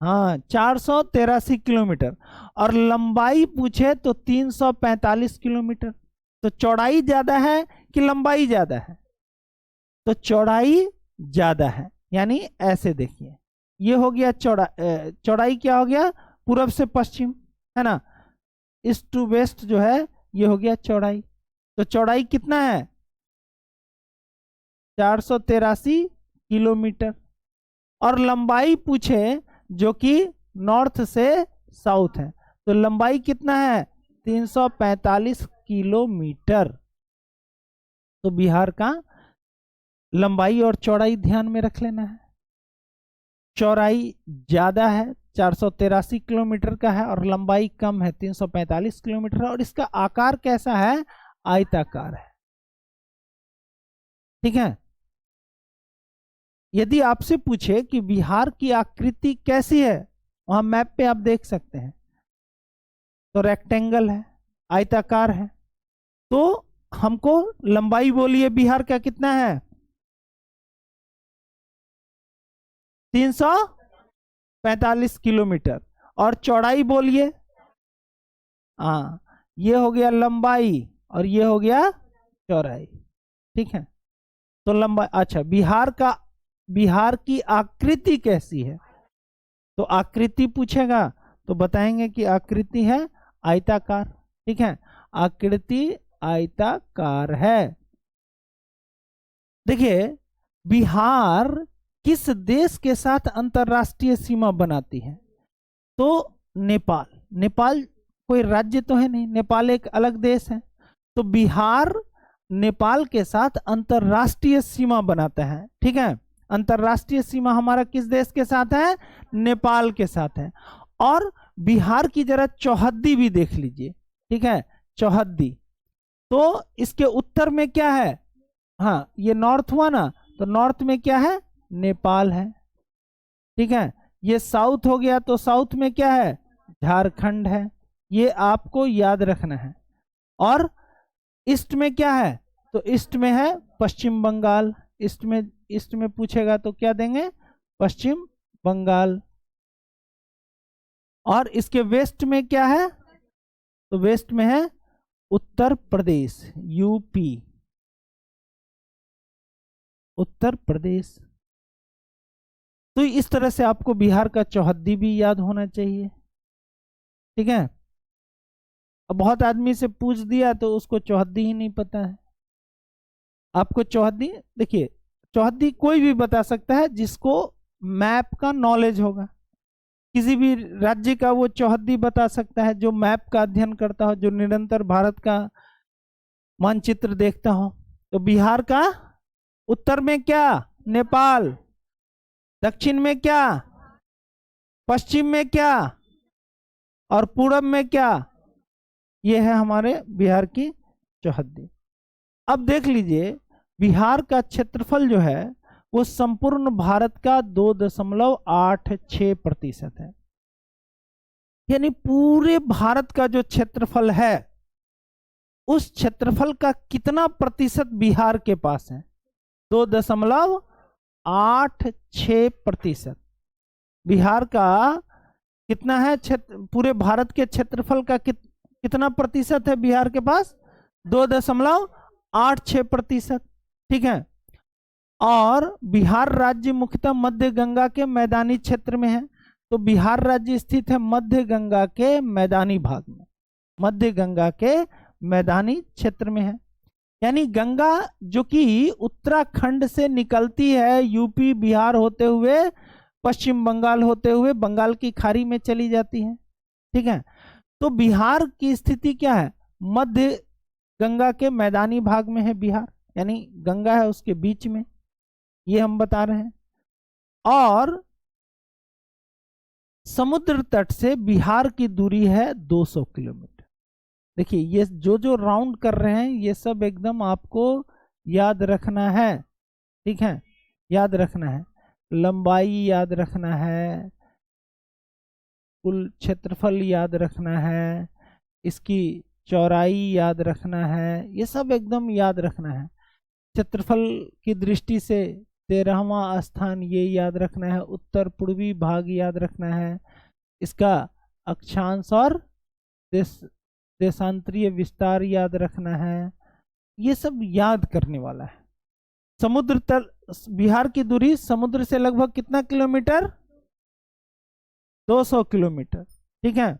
हाँ, 483 किलोमीटर। और लंबाई पूछे तो 345 किलोमीटर। तो चौड़ाई ज्यादा है कि लंबाई ज्यादा है? तो चौड़ाई ज्यादा है, यानी ऐसे देखिए, ये हो गया चौड़ाई क्या हो गया? पूरब से पश्चिम, है ना, ईस्ट टू वेस्ट जो है ये हो गया चौड़ाई। तो चौड़ाई कितना है? 483 किलोमीटर। और लंबाई पूछे जो कि नॉर्थ से साउथ है, तो लंबाई कितना है? 345 किलोमीटर। तो बिहार का लंबाई और चौड़ाई ध्यान में रख लेना है। चौड़ाई ज्यादा है, 483 किलोमीटर का है, और लंबाई कम है, 345 किलोमीटर है। और इसका आकार कैसा है? आयताकार है। ठीक है। यदि आपसे पूछे कि बिहार की आकृति कैसी है, वहां मैप पे आप देख सकते हैं, तो रेक्टेंगल है, आयताकार है। तो हमको लंबाई बोलिए बिहार का कितना है? 345 किलोमीटर। और चौड़ाई बोलिए। हाँ, ये हो गया लंबाई और ये हो गया चौड़ाई। ठीक है। तो लंबाई, अच्छा, बिहार की आकृति कैसी है? तो आकृति पूछेगा तो बताएंगे कि आकृति है आयताकार। ठीक है, आकृति आयताकार है। देखिए, बिहार किस देश के साथ अंतरराष्ट्रीय सीमा बनाती है? तो नेपाल। नेपाल कोई राज्य तो है नहीं, नेपाल एक अलग देश है। तो बिहार नेपाल के साथ अंतरराष्ट्रीय सीमा बनाता है। ठीक है, अंतरराष्ट्रीय सीमा हमारा किस देश के साथ है? नेपाल के साथ है। और बिहार की जरा चौहद्दी भी देख लीजिए। ठीक है, चौहद्दी। तो इसके उत्तर में क्या है? हाँ, ये नॉर्थ हुआ ना, तो नॉर्थ में क्या है? नेपाल है। ठीक है, ये साउथ हो गया, तो साउथ में क्या है? झारखंड है। ये आपको याद रखना है। और ईस्ट में क्या है? तो ईस्ट में है पश्चिम बंगाल। ईस्ट में पूछेगा तो क्या देंगे? पश्चिम बंगाल। और इसके वेस्ट में क्या है? तो वेस्ट में है उत्तर प्रदेश, यूपी, उत्तर प्रदेश। तो इस तरह से आपको बिहार का चौहद्दी भी याद होना चाहिए। ठीक है। अब बहुत आदमी से पूछ दिया तो उसको चौहद्दी ही नहीं पता है। आपको चौहद्दी, देखिए, चौहद्दी कोई भी बता सकता है जिसको मैप का नॉलेज होगा। किसी भी राज्य का वो चौहद्दी बता सकता है जो मैप का अध्ययन करता हो, जो निरंतर भारत का मानचित्र देखता हो। तो बिहार का उत्तर में क्या? नेपाल। दक्षिण में क्या? पश्चिम में क्या? और पूरब में क्या? ये है हमारे बिहार की चौहद्दी। अब देख लीजिए, बिहार का क्षेत्रफल जो है वो संपूर्ण भारत का 2.86% है। यानी पूरे भारत का जो क्षेत्रफल है उस क्षेत्रफल का कितना प्रतिशत बिहार के पास है? 2.86%। बिहार का कितना है क्षेत्र, पूरे भारत के क्षेत्रफल का कितना प्रतिशत है बिहार के पास? 2.86%। ठीक है। और बिहार राज्य मुख्यतः मध्य गंगा के मैदानी क्षेत्र में है। तो बिहार राज्य स्थित है मध्य गंगा के मैदानी भाग में, मध्य गंगा के मैदानी क्षेत्र में है। यानी गंगा जो कि उत्तराखंड से निकलती है, यूपी बिहार होते हुए पश्चिम बंगाल होते हुए बंगाल की खाड़ी में चली जाती है। ठीक है। तो बिहार की स्थिति क्या है? मध्य गंगा के मैदानी भाग में है बिहार, यानी गंगा है उसके बीच में, ये हम बता रहे हैं। और समुद्र तट से बिहार की दूरी है 200 किलोमीटर। देखिए ये जो राउंड कर रहे हैं ये सब एकदम आपको याद रखना है। ठीक है, याद रखना है, लंबाई याद रखना है, कुल क्षेत्रफल याद रखना है, इसकी चौड़ाई याद रखना है, ये सब एकदम याद रखना है। क्षेत्रफल की दृष्टि से 13वां स्थान ये याद रखना है, उत्तर पूर्वी भाग याद रखना है, इसका अक्षांश और देशांतरीय विस्तार याद रखना है, ये सब याद करने वाला है। समुद्र तल, बिहार की दूरी समुद्र से लगभग कितना किलोमीटर? 200 किलोमीटर। ठीक है।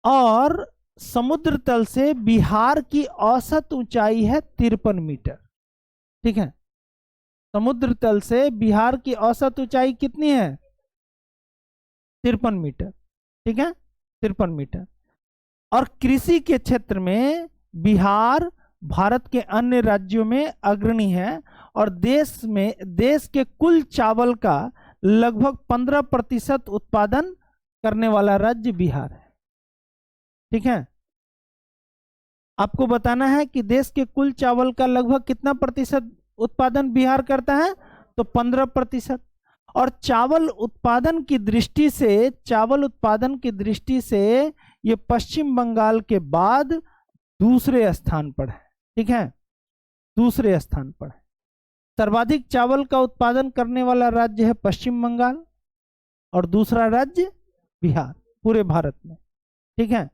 और समुद्र तल से बिहार की औसत ऊंचाई है 53 मीटर। ठीक है, समुद्र तल से बिहार की औसत ऊंचाई कितनी है? 53 मीटर। ठीक है, 53 मीटर। और कृषि के क्षेत्र में बिहार भारत के अन्य राज्यों में अग्रणी है और देश के कुल चावल का लगभग 15% उत्पादन करने वाला राज्य बिहार है। ठीक है, आपको बताना है कि देश के कुल चावल का लगभग कितना प्रतिशत उत्पादन बिहार करता है? तो 15%। और चावल उत्पादन की दृष्टि से ये पश्चिम बंगाल के बाद दूसरे स्थान पर है। ठीक है, दूसरे स्थान पर है। सर्वाधिक चावल का उत्पादन करने वाला राज्य है पश्चिम बंगाल और दूसरा राज्य बिहार पूरे भारत में। ठीक है,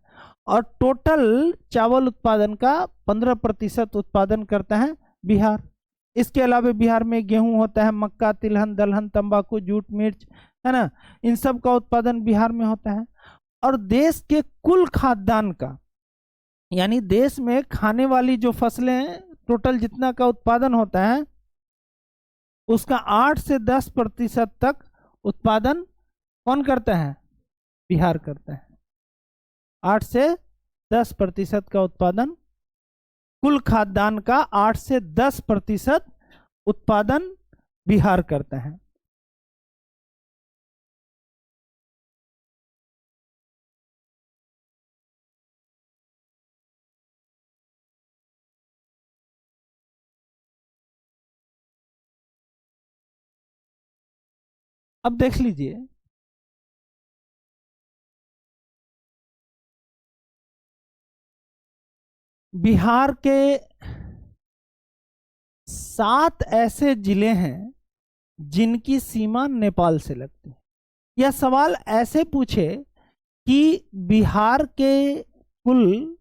और टोटल चावल उत्पादन का 15% उत्पादन करता है बिहार। इसके अलावा बिहार में गेहूं होता है, मक्का, तिलहन, दलहन, तंबाकू, जूट, मिर्च, है ना, इन सब का उत्पादन बिहार में होता है। और देश के कुल खाद्यान्न का, यानी देश में खाने वाली जो फसलें हैं, टोटल जितना का उत्पादन होता है उसका 8 से 10% तक उत्पादन कौन करता है? बिहार करता है। 8 से 10% का उत्पादन, कुल खाद्यान्न का 8 से 10% उत्पादन बिहार करता है। अब देख लीजिए, बिहार के 7 ऐसे जिले हैं जिनकी सीमा नेपाल से लगती है। यह सवाल ऐसे पूछे कि बिहार के कुल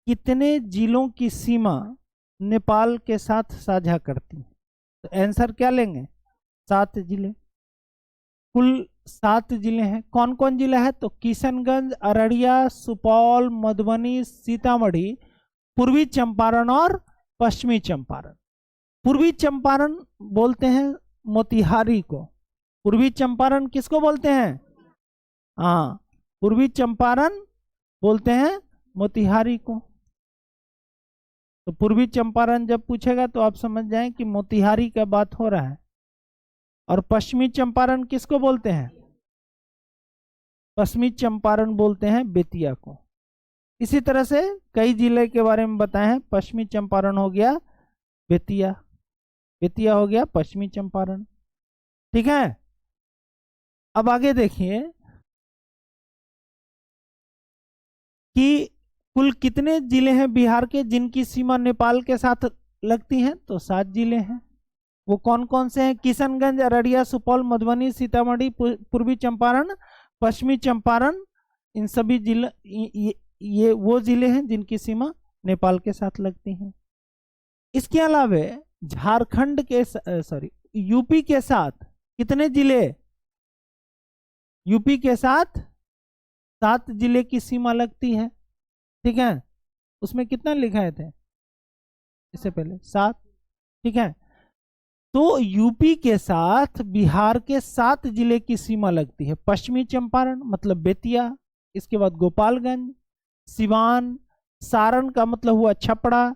कितने जिलों की सीमा नेपाल के साथ साझा करती है, तो आंसर क्या लेंगे? 7 जिले। कुल 7 जिले हैं। कौन कौन जिला है? तो किशनगंज, अररिया, सुपौल, मधुबनी, सीतामढ़ी, पूर्वी चंपारण और पश्चिमी चंपारण। पूर्वी चंपारण बोलते हैं मोतिहारी को। पूर्वी चंपारण किसको बोलते हैं? हाँ, पूर्वी चंपारण बोलते हैं मोतिहारी को। तो पूर्वी चंपारण जब पूछेगा तो आप समझ जाएं कि मोतिहारी का बात हो रहा है। और पश्चिमी चंपारण किसको बोलते हैं? पश्चिमी चंपारण बोलते हैं बेतिया को। इसी तरह से कई जिले के बारे में बताए हैं। पश्चिमी चंपारण हो गया बेतिया, बेतिया हो गया पश्चिमी चंपारण। ठीक है, अब आगे देखिए कि कुल कितने जिले हैं बिहार के जिनकी सीमा नेपाल के साथ लगती हैं तो 7 जिले हैं। वो कौन कौन से हैं? किशनगंज, अररिया, सुपौल, मधुबनी, सीतामढ़ी, पूर्वी चंपारण, पश्चिमी चंपारण। इन सभी जिले ये वो जिले हैं जिनकी सीमा नेपाल के साथ लगती हैं। इसके अलावा झारखंड के यूपी के साथ कितने जिले? यूपी के साथ 7 जिले की सीमा लगती है। ठीक है, उसमें कितना लिखाए थे इससे पहले? 7। ठीक है, तो यूपी के साथ बिहार के 7 जिले की सीमा लगती है। पश्चिमी चंपारण मतलब बेतिया, इसके बाद गोपालगंज, सिवान, सारण का मतलब हुआ छपरा,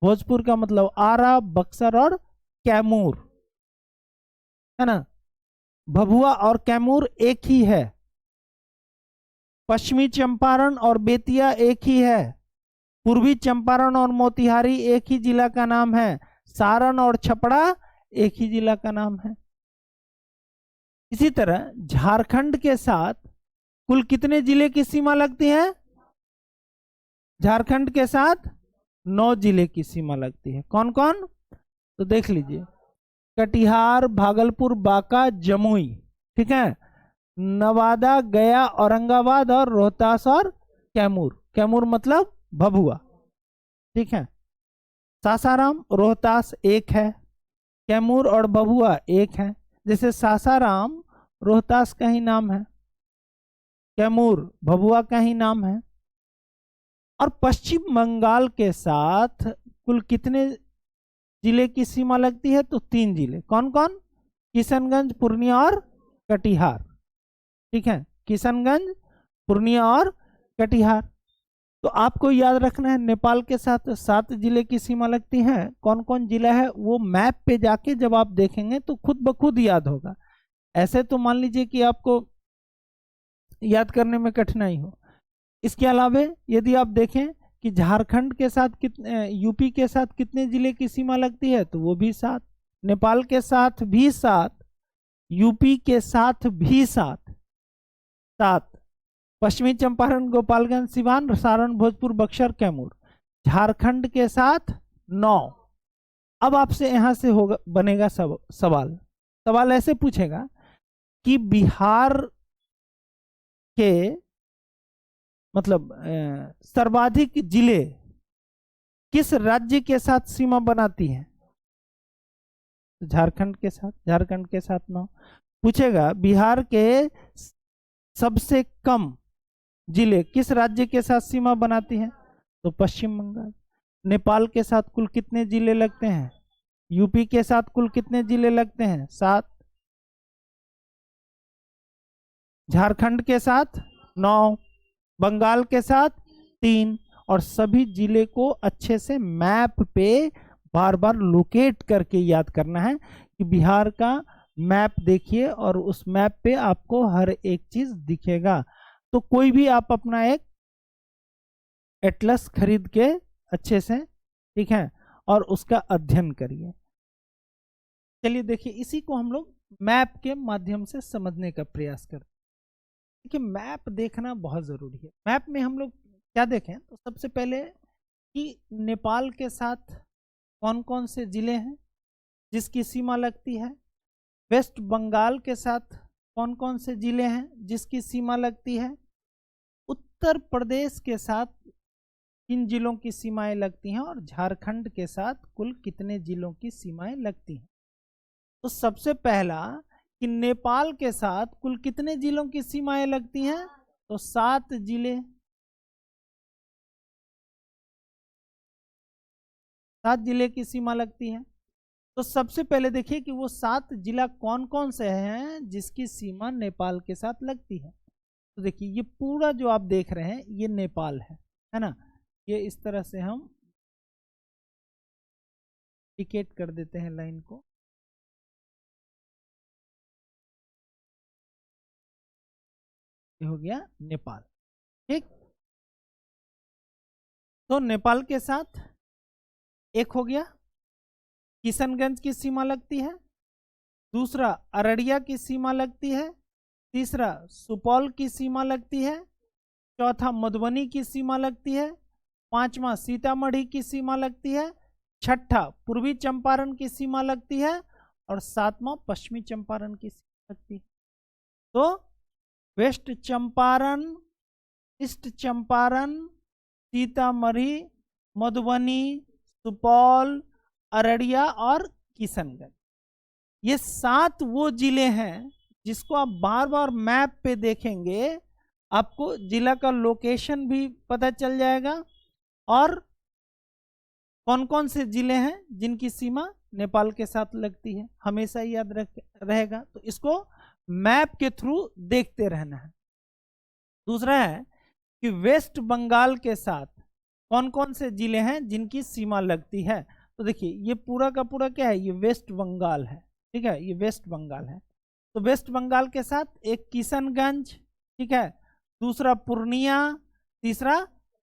भोजपुर का मतलब आरा, बक्सर और कैमूर, है ना। भभुआ और कैमूर एक ही है। पश्चिमी चंपारण और बेतिया एक ही है। पूर्वी चंपारण और मोतिहारी एक ही जिला का नाम है। सारण और छपरा एक ही जिला का नाम है। इसी तरह झारखंड के साथ कुल कितने जिले की सीमा लगती है? झारखंड के साथ 9 जिले की सीमा लगती है। कौन कौन? तो देख लीजिए, कटिहार, भागलपुर, बांका, जमुई, ठीक है, नवादा, गया, औरंगाबाद और रोहतास और कैमूर। कैमूर मतलब भभुआ। ठीक है, सासाराम, रोहतास एक है, कैमूर और भभुआ एक है। जैसे सासाराम रोहतास का ही नाम है, कैमूर भभुआ का ही नाम है। और पश्चिम बंगाल के साथ कुल कितने जिले की सीमा लगती है? तो 3 जिले। कौन कौन? किशनगंज, पूर्णिया और कटिहार। ठीक है, किशनगंज, पूर्णिया और कटिहार। तो आपको याद रखना है नेपाल के साथ 7 जिले की सीमा लगती है। कौन कौन जिला है वो मैप पे जाके जब आप देखेंगे तो खुद ब खुद याद होगा। ऐसे तो मान लीजिए कि आपको याद करने में कठिनाई हो। इसके अलावा यदि आप देखें कि झारखंड के साथ कितने, यूपी के साथ कितने जिले की सीमा लगती है, तो वो भी 7। नेपाल के साथ भी 7, यूपी के साथ भी 7। पश्चिमी चंपारण, गोपालगंज, सिवान, सारण, भोजपुर, बक्सर, कैमूर। झारखंड के साथ 9। अब आपसे यहां से होगा बनेगा सवाल ऐसे पूछेगा कि बिहार के मतलब सर्वाधिक जिले किस राज्य के साथ सीमा बनाती हैं? झारखंड के साथ 9। पूछेगा बिहार के सबसे कम जिले किस राज्य के साथ सीमा बनाती हैं? तो पश्चिम बंगाल। नेपाल के साथ कुल कितने जिले लगते हैं? यूपी के साथ कुल कितने जिले लगते हैं? 7। झारखंड के साथ 9, बंगाल के साथ 3। और सभी जिले को अच्छे से मैप पे बार बार लोकेट करके याद करना है कि बिहार का मैप देखिए और उस मैप पे आपको हर एक चीज दिखेगा। तो कोई भी आप अपना एक एटलस खरीद के अच्छे से, ठीक है, और उसका अध्ययन करिए। चलिए देखिए, इसी को हम लोग मैप के माध्यम से समझने का प्रयास करते हैं। देखिए, मैप देखना बहुत जरूरी है। मैप में हम लोग क्या देखें तो सबसे पहले कि नेपाल के साथ कौन कौन से जिले हैं जिसकी सीमा लगती है। वेस्ट बंगाल के साथ कौन कौन से जिले हैं जिसकी सीमा लगती है। उत्तर प्रदेश के साथ किन जिलों की सीमाएं लगती हैं और झारखंड के साथ कुल कितने जिलों की सीमाएं लगती हैं। तो सबसे पहला कि नेपाल के साथ कुल कितने जिलों की सीमाएं लगती हैं? तो 7 जिले। 7 जिले की सीमा लगती है। तो सबसे पहले देखिए कि वो 7 जिला कौन कौन से हैं जिसकी सीमा नेपाल के साथ लगती है। तो देखिए, ये पूरा जो आप देख रहे हैं ये नेपाल है ना। ये इस तरह से हम टिकेट कर देते हैं लाइन को। ये हो गया नेपाल। ठीक, तो नेपाल के साथ एक हो गया किशनगंज की सीमा लगती है, दूसरा अररिया की सीमा लगती है, तीसरा सुपौल की सीमा लगती है, चौथा मधुबनी की सीमा लगती है, पांचवा सीतामढ़ी की सीमा लगती है, छठा पूर्वी चंपारण की सीमा लगती है और सातवां पश्चिमी चंपारण की सीमा लगती है। तो वेस्ट चंपारण, ईस्ट चंपारण, सीतामढ़ी, मधुबनी, सुपौल, अररिया और किशनगंज, ये 7 वो जिले हैं जिसको आप बार बार मैप पे देखेंगे, आपको जिला का लोकेशन भी पता चल जाएगा और कौन कौन से जिले हैं जिनकी सीमा नेपाल के साथ लगती है, हमेशा याद रहेगा। तो इसको मैप के थ्रू देखते रहना है। दूसरा है कि वेस्ट बंगाल के साथ कौन कौन से जिले हैं जिनकी सीमा लगती है। तो देखिए ये पूरा का पूरा क्या है, ये वेस्ट बंगाल है, ठीक है, ये वेस्ट बंगाल है। तो वेस्ट बंगाल के साथ एक किशनगंज, ठीक है, दूसरा पूर्णिया, तीसरा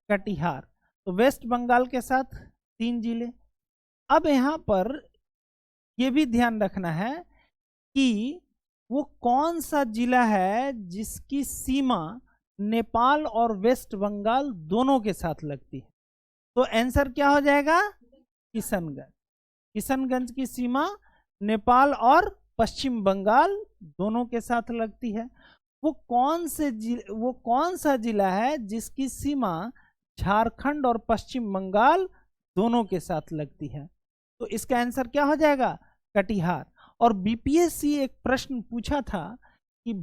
कटिहार। तो वेस्ट बंगाल के साथ 3 जिले। अब यहाँ पर ये भी ध्यान रखना है कि वो कौन सा जिला है जिसकी सीमा नेपाल और वेस्ट बंगाल दोनों के साथ लगती है। तो आंसर क्या हो जाएगा, किशनगंज। किशनगंज की सीमा नेपाल और पश्चिम बंगाल दोनों के साथ लगती है। वो कौन सा जिला है जिसकी सीमा झारखंड और पश्चिम बंगाल दोनों के साथ लगती है। तो इसका आंसर क्या हो जाएगा, कटिहार। और बीपीएससी एक प्रश्न पूछा था कि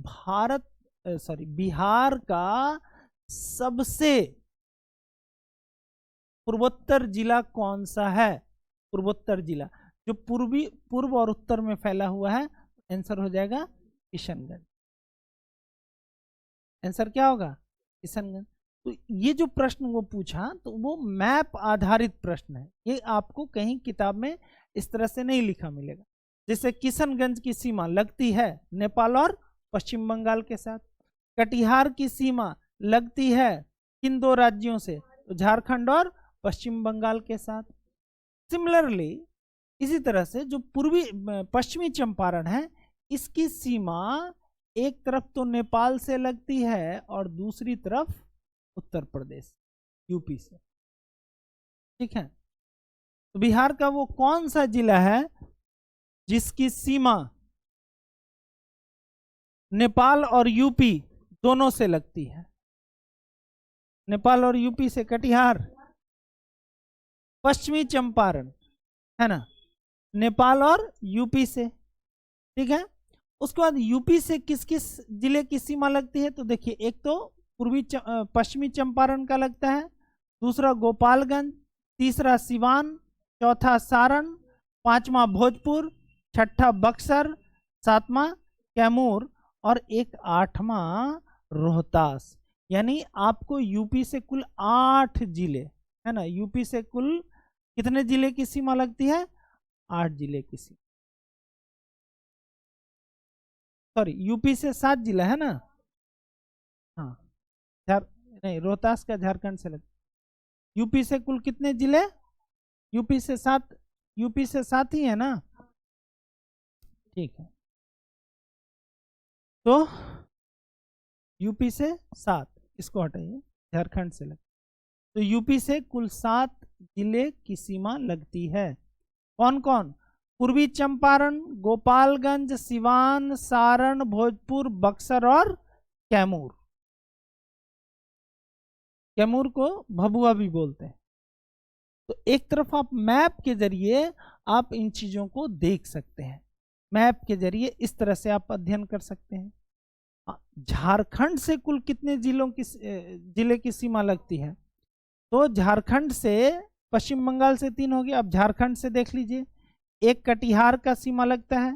बिहार का सबसे पूर्वोत्तर जिला कौन सा है। पूर्वोत्तर जिला जो पूर्व और उत्तर में फैला हुआ है, आंसर हो जाएगा किशनगंज। आंसर क्या होगा, किशनगंज। तो ये जो प्रश्न वो पूछा तो वो मैप आधारित प्रश्न है, ये आपको कहीं किताब में इस तरह से नहीं लिखा मिलेगा। जैसे किशनगंज की सीमा लगती है नेपाल और पश्चिम बंगाल के साथ, कटिहार की सीमा लगती है किन 2 राज्यों से, तो झारखंड और पश्चिम बंगाल के साथ। सिमिलरली इसी तरह से जो पश्चिमी चंपारण है, इसकी सीमा एक तरफ तो नेपाल से लगती है और दूसरी तरफ उत्तर प्रदेश यूपी से, ठीक है। तो बिहार का वो कौन सा जिला है जिसकी सीमा नेपाल और यूपी दोनों से लगती है। नेपाल और यूपी से कटिहार, पश्चिमी चंपारण है ना, नेपाल और यूपी से, ठीक है। उसके बाद यूपी से किस किस जिले की सीमा लगती है, तो देखिए एक तो पश्चिमी चंपारण का लगता है, दूसरा गोपालगंज, तीसरा सिवान, चौथा सारण, पांचवा भोजपुर, छठा बक्सर, सातवां कैमूर और एक 8वां रोहतास। यानी आपको यूपी से कुल 8 जिले है ना, यूपी से कुल कितने जिले की सीमा लगती है, 8 जिले की सीमा, सॉरी यूपी से 7 जिला है ना, हाँ नहीं रोहतास का झारखंड से लगता। यूपी से कुल कितने जिले, यूपी से 7 ही है ना, ठीक है। तो यूपी से 7, इसको हटाइए, झारखंड से लगता। तो यूपी से कुल 7 जिले की सीमा लगती है। कौन कौन, पूर्वी चंपारण, गोपालगंज, सिवान, सारण, भोजपुर, बक्सर और कैमूर। कैमूर को भभुआ भी बोलते हैं। तो एक तरफ आप मैप के जरिए आप इन चीजों को देख सकते हैं, मैप के जरिए इस तरह से आप अध्ययन कर सकते हैं। झारखंड से कुल कितने जिले की सीमा लगती है, तो झारखंड से पश्चिम बंगाल से 3 हो गया। अब झारखंड से देख लीजिए, एक कटिहार का सीमा लगता है,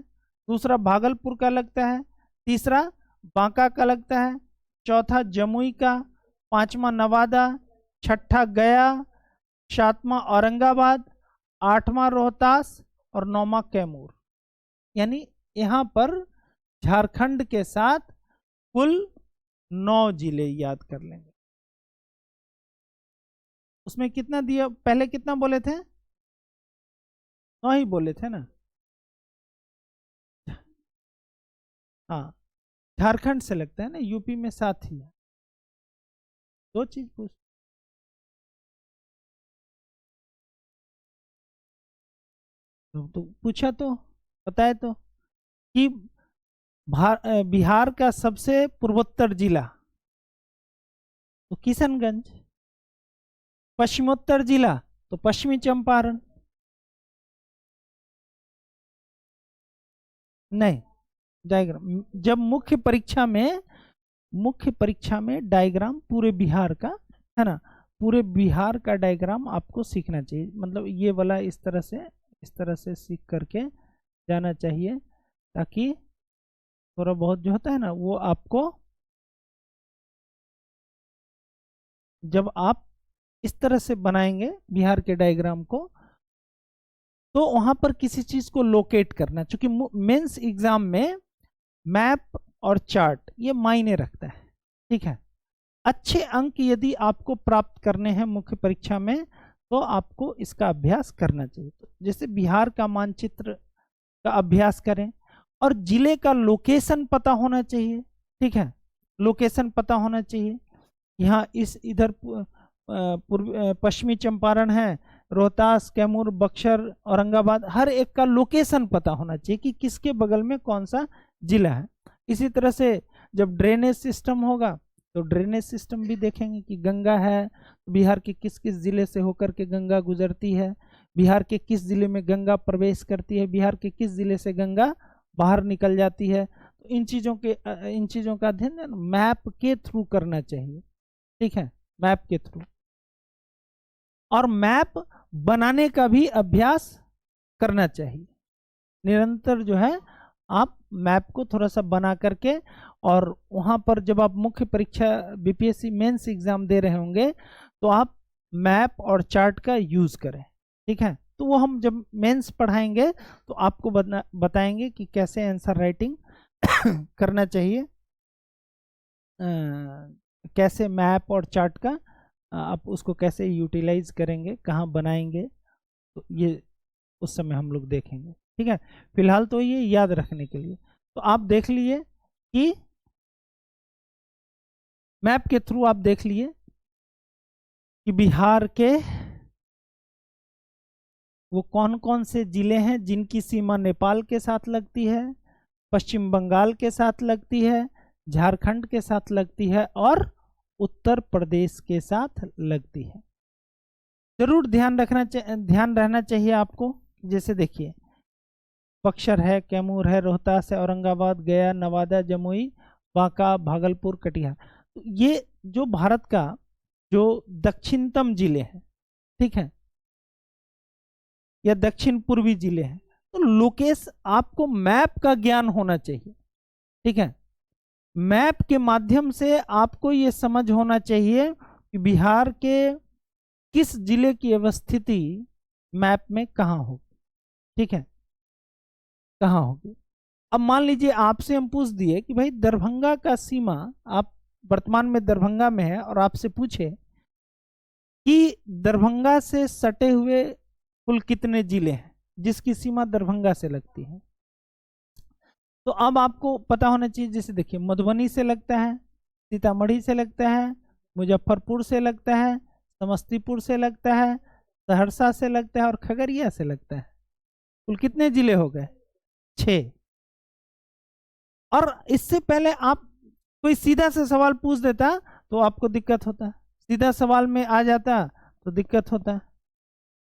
दूसरा भागलपुर का लगता है, तीसरा बांका का लगता है, चौथा जमुई का, 5वां नवादा, 6ठा गया, 7वां औरंगाबाद, 8वां रोहतास और 9वां कैमूर। यानी यहाँ पर झारखंड के साथ कुल 9 जिले याद कर लेंगे। उसमें कितना दिया, पहले कितना बोले थे, 9 ही बोले थे ना, हाँ झारखंड से लगता है ना, यूपी में 7 ही है। 2 चीज पूछ तो पूछा तो बताए तो कि बिहार का सबसे पूर्वोत्तर जिला तो किशनगंज, पश्चिमोत्तर जिला तो पश्चिमी चंपारण। नहीं, डायग्राम जब मुख्य परीक्षा में डायग्राम पूरे बिहार का है ना, पूरे बिहार का डायग्राम आपको सीखना चाहिए। मतलब ये वाला इस तरह से सीख करके जाना चाहिए, ताकि थोड़ा बहुत जो होता है ना वो आपको, जब आप इस तरह से बनाएंगे बिहार के डायग्राम को, तो वहां पर किसी चीज को लोकेट करना, क्योंकि मेंस एग्जाम में मैप और चार्ट ये मायने रखता है। ठीक है, अच्छे अंक यदि आपको प्राप्त करने हैं मुख्य परीक्षा में, तो आपको इसका अभ्यास करना चाहिए। तो जैसे बिहार का मानचित्र का अभ्यास करें, और जिले का लोकेशन पता होना चाहिए। ठीक है, लोकेशन पता होना चाहिए। यहाँ इधर पश्चिमी चंपारण है, रोहतास, कैमूर, बक्सर, औरंगाबाद, हर एक का लोकेशन पता होना चाहिए कि किसके बगल में कौन सा जिला है। इसी तरह से जब ड्रेनेज सिस्टम होगा तो ड्रेनेज सिस्टम भी देखेंगे कि गंगा है, बिहार के किस किस जिले से होकर के गंगा गुजरती है, बिहार के किस जिले में गंगा प्रवेश करती है, बिहार के किस जिले से गंगा बाहर निकल जाती है। तो इन चीज़ों का अध्ययन मैप के थ्रू करना चाहिए। ठीक है, मैप के थ्रू, और मैप बनाने का भी अभ्यास करना चाहिए। निरंतर जो है आप मैप को थोड़ा सा बना करके, और वहां पर जब आप मुख्य परीक्षा बीपीएससी मेंस एग्जाम दे रहे होंगे तो आप मैप और चार्ट का यूज करें। ठीक है, तो वो हम जब मेंस पढ़ाएंगे तो आपको बताएंगे कि कैसे आंसर राइटिंग करना चाहिए, कैसे मैप और चार्ट का आप उसको कैसे यूटिलाइज करेंगे, कहाँ बनाएंगे, तो ये उस समय हम लोग देखेंगे। ठीक है, फिलहाल तो ये याद रखने के लिए तो आप देख लिए कि मैप के थ्रू आप देख लिए कि बिहार के वो कौन कौन से जिले हैं जिनकी सीमा नेपाल के साथ लगती है, पश्चिम बंगाल के साथ लगती है, झारखंड के साथ लगती है, और उत्तर प्रदेश के साथ लगती है। जरूर ध्यान रहना चाहिए आपको। जैसे देखिए, बक्सर है, कैमूर है, रोहतास है, औरंगाबाद, गया, नवादा, जमुई, बांका, भागलपुर, कटिहार। तो ये जो भारत का जो दक्षिणतम जिले हैं, ठीक है, या दक्षिण पूर्वी जिले हैं, तो लोकेश आपको मैप का ज्ञान होना चाहिए। ठीक है, मैप के माध्यम से आपको ये समझ होना चाहिए कि बिहार के किस जिले की अवस्थिति मैप में कहाँ होगी। ठीक है, कहाँ होगी। अब मान लीजिए आपसे हम पूछ दिए कि भाई दरभंगा का सीमा, आप वर्तमान में दरभंगा में है, और आपसे पूछे कि दरभंगा से सटे हुए कुल कितने जिले हैं जिसकी सीमा दरभंगा से लगती है, तो अब आपको पता होना चाहिए। जैसे देखिए, मधुबनी से लगता है, सीतामढ़ी से लगता है, मुजफ्फरपुर से लगता है, समस्तीपुर से लगता है, सहरसा से लगता है, और खगड़िया से लगता है। कुल कितने जिले हो गए? 6। और इससे पहले आप कोई सीधा सा सवाल पूछ देता तो आपको दिक्कत होता, सीधा सवाल में आ जाता तो दिक्कत होता।